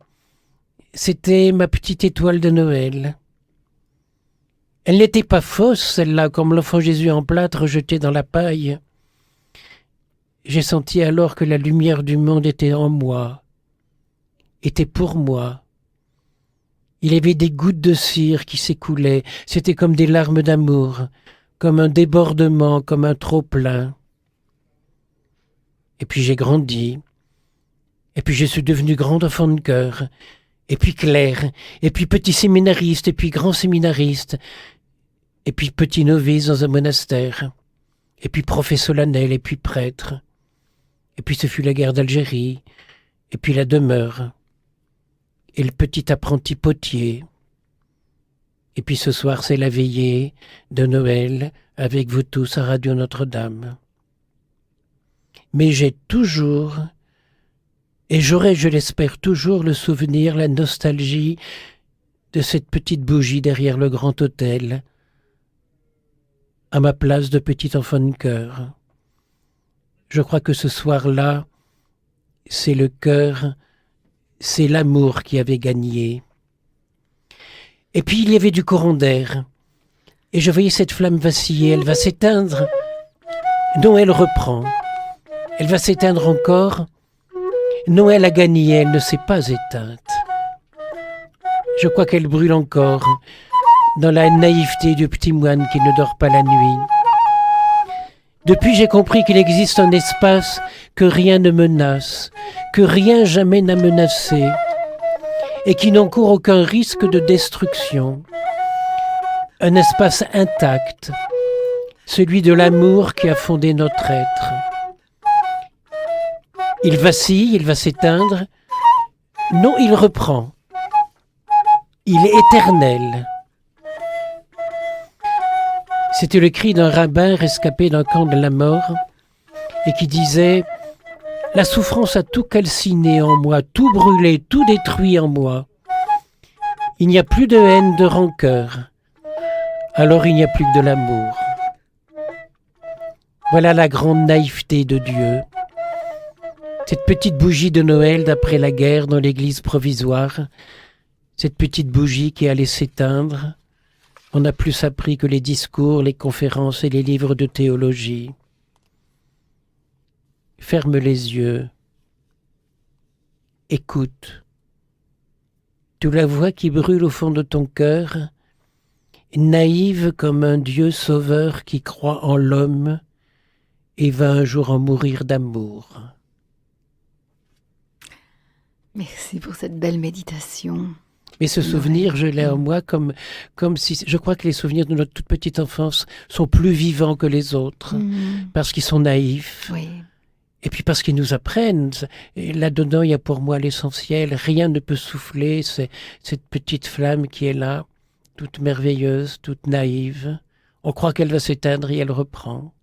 C'était ma petite étoile de Noël. Elle n'était pas fausse, celle-là, comme l'enfant Jésus en plâtre jeté dans la paille. J'ai senti alors que la lumière du monde était en moi, était pour moi. Il y avait des gouttes de cire qui s'écoulaient, c'était comme des larmes d'amour, comme un débordement, comme un trop-plein. Et puis j'ai grandi, et puis je suis devenu grand enfant de cœur, et puis clerc, et puis petit séminariste, et puis grand séminariste, et puis petit novice dans un monastère, et puis prophète solennel, et puis prêtre. Et puis ce fut la guerre d'Algérie, et puis la demeure, et le petit apprenti potier. Et puis ce soir, c'est la veillée de Noël avec vous tous à Radio Notre-Dame. Mais j'ai toujours, et j'aurai, je l'espère toujours, le souvenir, la nostalgie de cette petite bougie derrière le grand autel, à ma place de petit enfant de cœur. Je crois que ce soir-là, c'est le cœur, c'est l'amour qui avait gagné. Et puis il y avait du courant d'air, et je voyais cette flamme vaciller, elle va s'éteindre. Non, elle reprend. Elle va s'éteindre encore. Non, elle a gagné, elle ne s'est pas éteinte. Je crois qu'elle brûle encore, dans la naïveté du petit moine qui ne dort pas la nuit. Depuis, j'ai compris qu'il existe un espace que rien ne menace, que rien jamais n'a menacé, et qui n'encourt aucun risque de destruction. Un espace intact, celui de l'amour qui a fondé notre être. Il vacille, il va s'éteindre. Non, il reprend. Il est éternel. C'était le cri d'un rabbin rescapé d'un camp de la mort et qui disait « La souffrance a tout calciné en moi, tout brûlé, tout détruit en moi. Il n'y a plus de haine, de rancœur. Alors il n'y a plus que de l'amour. » Voilà la grande naïveté de Dieu. Cette petite bougie de Noël d'après la guerre dans l'église provisoire, cette petite bougie qui allait s'éteindre. On a plus appris que les discours, les conférences et les livres de théologie. Ferme les yeux. Écoute. Tu la vois qui brûle au fond de ton cœur, naïve comme un Dieu sauveur qui croit en l'homme et va un jour en mourir d'amour. Merci pour cette belle méditation. Mais ce souvenir, je l'ai en moi comme si... Je crois que les souvenirs de notre toute petite enfance sont plus vivants que les autres, parce qu'ils sont naïfs, Oui. et puis parce qu'ils nous apprennent. Et là-dedans, il y a pour moi l'essentiel. Rien ne peut souffler, c'est cette petite flamme qui est là, toute merveilleuse, toute naïve. On croit qu'elle va s'éteindre et elle reprend.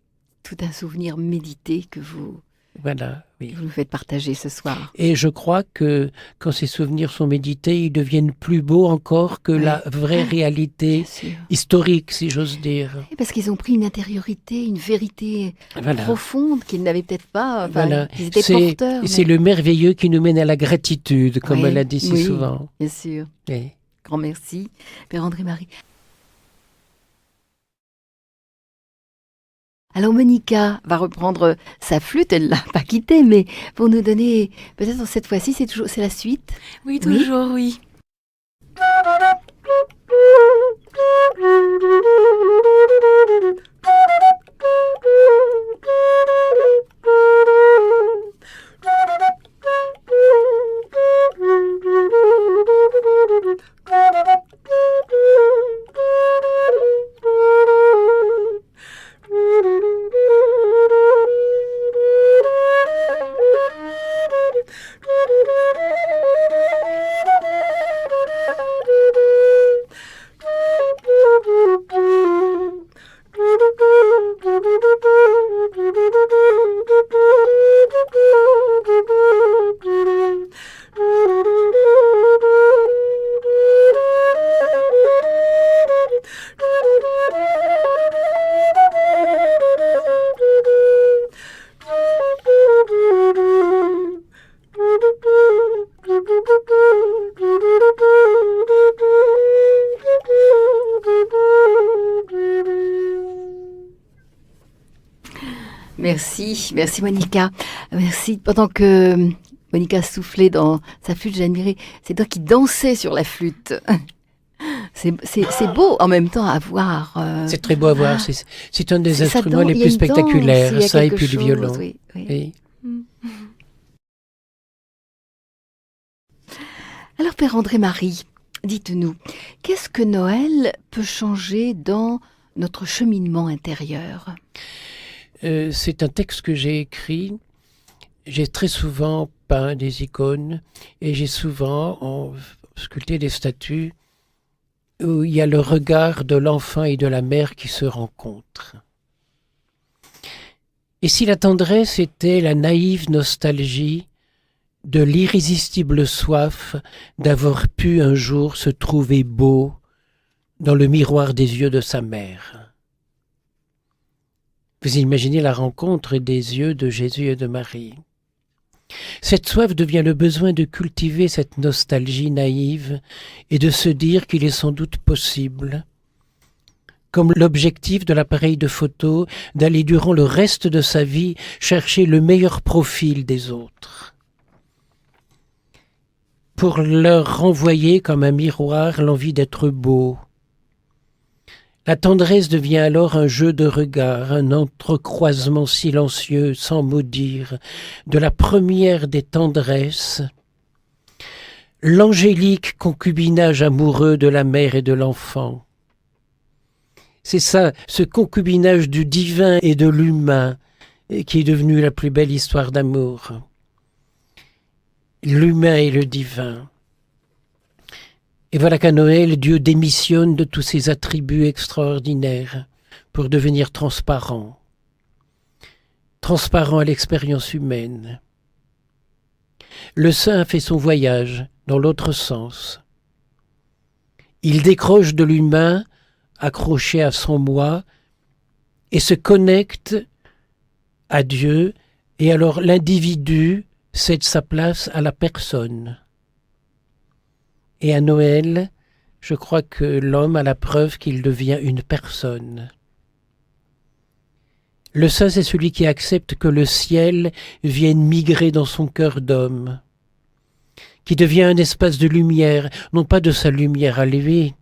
Tout un souvenir médité que vous Voilà, oui. nous faites partager ce soir. Et je crois que quand ces souvenirs sont médités, ils deviennent plus beaux encore que la vraie réalité Bien sûr. historique, si j'ose dire. Et parce qu'ils ont pris une intériorité, une vérité Voilà. profonde qu'ils n'avaient peut-être pas. Enfin, Voilà. ils étaient porteurs. C'est le merveilleux qui nous mène à la gratitude, comme Oui, elle a dit si oui. souvent. Bien sûr. Oui. Grand merci, Père André-Marie. Alors Monica va reprendre sa flûte, elle l'a pas quittée, mais pour nous donner, peut-être cette fois-ci, c'est la suite. Oui, toujours, oui. Merci Monica. Merci. Pendant que Monica soufflait dans sa flûte, j'ai admiré, c'est toi qui dansais sur la flûte. C'est beau en même temps à voir. C'est très beau à voir. C'est un des instruments les plus spectaculaires. Ça et puis le violon. Oui. Oui. Alors, Père André-Marie, dites-nous, qu'est-ce que Noël peut changer dans notre cheminement intérieur ? C'est un texte que j'ai écrit. J'ai très souvent peint des icônes et j'ai souvent sculpté des statues où il y a le regard de l'enfant et de la mère qui se rencontrent. Et si la tendresse était la naïve nostalgie de l'irrésistible soif d'avoir pu un jour se trouver beau dans le miroir des yeux de sa mère. Vous imaginez la rencontre des yeux de Jésus et de Marie. Cette soif devient le besoin de cultiver cette nostalgie naïve et de se dire qu'il est sans doute possible, comme l'objectif de l'appareil de photo, d'aller durant le reste de sa vie chercher le meilleur profil des autres, pour leur renvoyer comme un miroir l'envie d'être beau. La tendresse devient alors un jeu de regard, un entrecroisement silencieux, sans mot dire, de la première des tendresses, l'angélique concubinage amoureux de la mère et de l'enfant. C'est ça, ce concubinage du divin et de l'humain, qui est devenu la plus belle histoire d'amour. L'humain et le divin. Et voilà qu'à Noël, Dieu démissionne de tous ses attributs extraordinaires pour devenir transparent. Transparent à l'expérience humaine. Le saint fait son voyage dans l'autre sens. Il décroche de l'humain, accroché à son moi, et se connecte à Dieu, et alors l'individu cède sa place à la personne. Et à Noël, je crois que l'homme a la preuve qu'il devient une personne. Le saint, c'est celui qui accepte que le ciel vienne migrer dans son cœur d'homme, qui devient un espace de lumière, non pas de sa lumière à lui,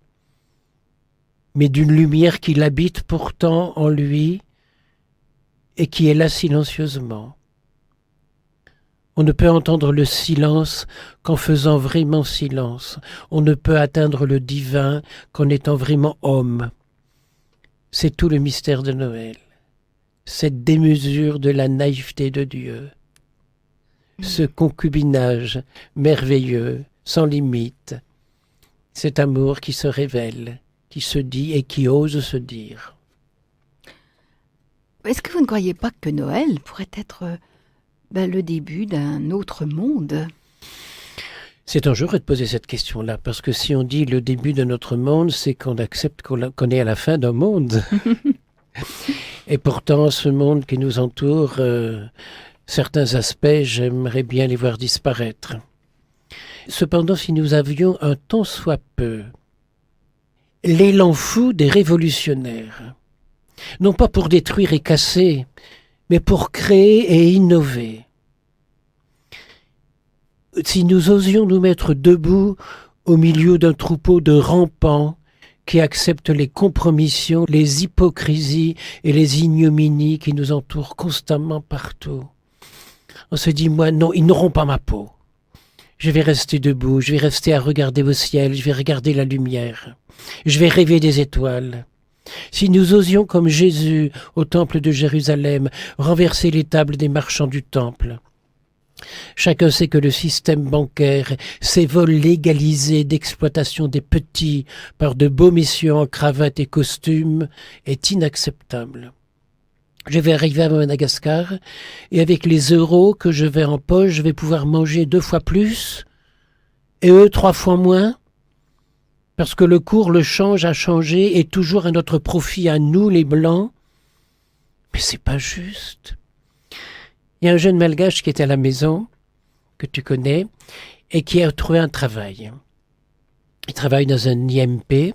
mais d'une lumière qui l'habite pourtant en lui et qui est là silencieusement. On ne peut entendre le silence qu'en faisant vraiment silence. On ne peut atteindre le divin qu'en étant vraiment homme. C'est tout le mystère de Noël. Cette démesure de la naïveté de Dieu. Ce concubinage merveilleux, sans limite. Cet amour qui se révèle, qui se dit et qui ose se dire. Est-ce que vous ne croyez pas que Noël pourrait être le début d'un autre monde? C'est dangereux de poser cette question-là, parce que si on dit le début de notre monde, c'est qu'on accepte qu'on est à la fin d'un monde. Et pourtant, ce monde qui nous entoure, certains aspects, j'aimerais bien les voir disparaître. Cependant, si nous avions un tant soit peu l'élan fou des révolutionnaires, non pas pour détruire et casser, mais pour créer et innover. Si nous osions nous mettre debout au milieu d'un troupeau de rampants qui acceptent les compromissions, les hypocrisies et les ignominies qui nous entourent constamment partout. On se dit, moi, non, ils n'auront pas ma peau. Je vais rester debout, je vais rester à regarder au ciel, je vais regarder la lumière. Je vais rêver des étoiles. Si nous osions, comme Jésus, au temple de Jérusalem, renverser les tables des marchands du temple. Chacun sait que le système bancaire, ces vols légalisés d'exploitation des petits par de beaux messieurs en cravate et costume, est inacceptable. Je vais arriver à Madagascar et avec les euros que je vais en poche, je vais pouvoir manger 2 fois plus et eux 3 fois moins. Parce que le cours, le change a changé et toujours à notre profit, à nous les Blancs. Mais c'est pas juste. Il y a un jeune malgache qui était à la maison, que tu connais, et qui a trouvé un travail. Il travaille dans un IMP,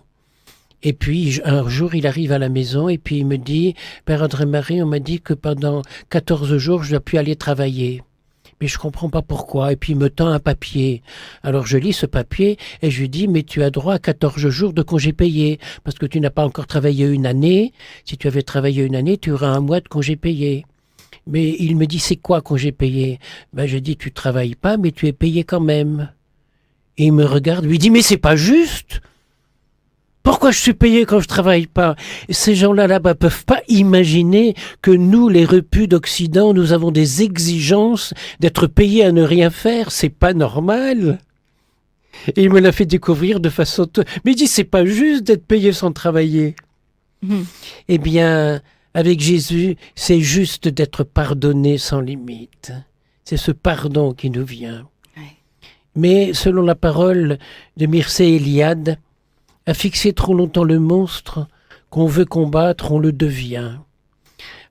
et puis un jour il arrive à la maison, et puis il me dit, Père André-Marie, on m'a dit que pendant 14 jours je ne dois plus aller travailler. Mais je comprends pas pourquoi. Et puis il me tend un papier. Alors je lis ce papier et je lui dis, mais tu as droit à 14 jours de congé payé, parce que tu n'as pas encore travaillé 1 année. Si tu avais travaillé 1 année, tu auras 1 mois de congé payé. Mais il me dit, c'est quoi congé payé? Ben je dis, tu travailles pas, mais tu es payé quand même. Et il me regarde, lui dit, mais c'est pas juste. Pourquoi je suis payé quand je travaille pas? Ces gens-là là-bas peuvent pas imaginer que nous, les repus d'Occident, nous avons des exigences d'être payés à ne rien faire. C'est pas normal. Et il me l'a fait découvrir de façon... Mais il dit, c'est pas juste d'être payé sans travailler. Eh bien, avec Jésus, c'est juste d'être pardonné sans limite. C'est ce pardon qui nous vient. Ouais. Mais selon la parole de Mircea Eliade, à fixer trop longtemps le monstre qu'on veut combattre, on le devient.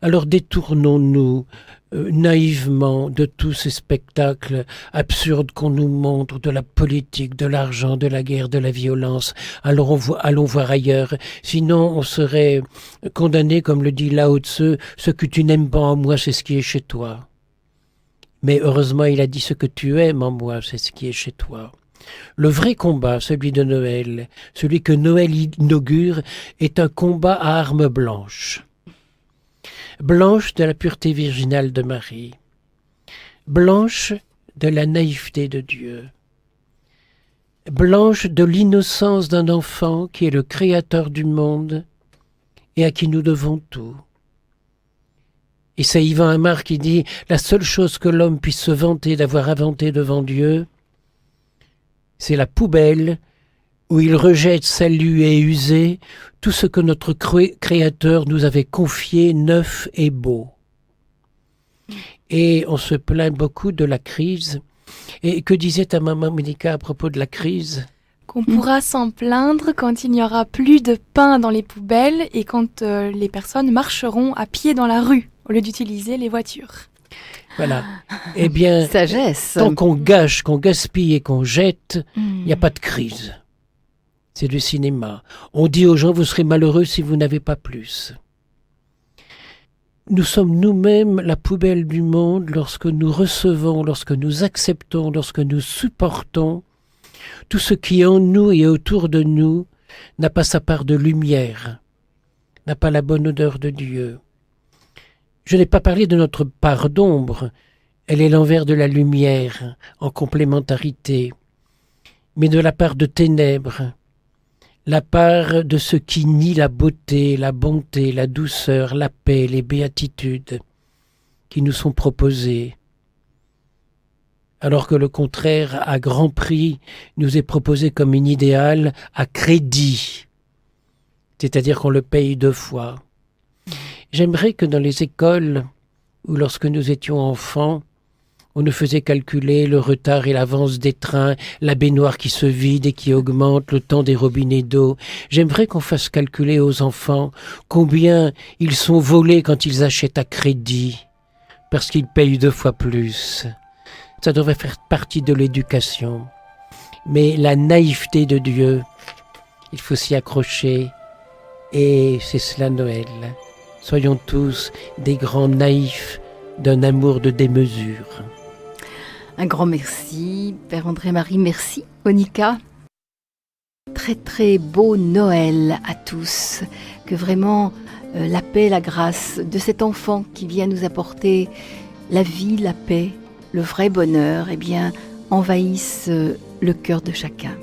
Alors détournons-nous naïvement de tous ces spectacles absurdes qu'on nous montre, de la politique, de l'argent, de la guerre, de la violence. Alors allons voir ailleurs, sinon on serait condamné, comme le dit Lao Tse, ce que tu n'aimes pas en moi, c'est ce qui est chez toi. Mais heureusement, il a dit ce que tu aimes en moi, c'est ce qui est chez toi. Le vrai combat, celui de Noël, celui que Noël inaugure, est un combat à armes blanches. Blanche de la pureté virginale de Marie, blanche de la naïveté de Dieu, blanche de l'innocence d'un enfant qui est le créateur du monde et à qui nous devons tout. Et c'est Yvan Amar qui dit « La seule chose que l'homme puisse se vanter d'avoir inventé devant Dieu, c'est la poubelle où il rejette salu et usé tout ce que notre Créateur nous avait confié neuf et beau. » Et on se plaint beaucoup de la crise. Et que disait ta maman Monica à propos de la crise? Qu'on pourra s'en plaindre quand il n'y aura plus de pain dans les poubelles et quand les personnes marcheront à pied dans la rue au lieu d'utiliser les voitures. Voilà. Eh bien, sagesse. Tant qu'on gâche, qu'on gaspille et qu'on jette, il n'y a pas de crise. C'est du cinéma. On dit aux gens, vous serez malheureux si vous n'avez pas plus. Nous sommes nous-mêmes la poubelle du monde lorsque nous recevons, lorsque nous acceptons, lorsque nous supportons tout ce qui en nous et autour de nous n'a pas sa part de lumière, n'a pas la bonne odeur de Dieu. Je n'ai pas parlé de notre part d'ombre, elle est l'envers de la lumière, en complémentarité, mais de la part de ténèbres, la part de ce qui nie la beauté, la bonté, la douceur, la paix, les béatitudes qui nous sont proposées, alors que le contraire, à grand prix, nous est proposé comme un idéal à crédit, c'est-à-dire qu'on le paye 2 fois. J'aimerais que dans les écoles, où lorsque nous étions enfants, on nous faisait calculer le retard et l'avance des trains, la baignoire qui se vide et qui augmente, le temps des robinets d'eau. J'aimerais qu'on fasse calculer aux enfants combien ils sont volés quand ils achètent à crédit, parce qu'ils payent 2 fois plus. Ça devrait faire partie de l'éducation. Mais la naïveté de Dieu, il faut s'y accrocher, et c'est cela Noël. Soyons tous des grands naïfs d'un amour de démesure. Un grand merci, Père André-Marie, merci, Monica. très très beau Noël à tous, que vraiment la paix, la grâce de cet enfant qui vient nous apporter la vie, la paix, le vrai bonheur, envahissent le cœur de chacun.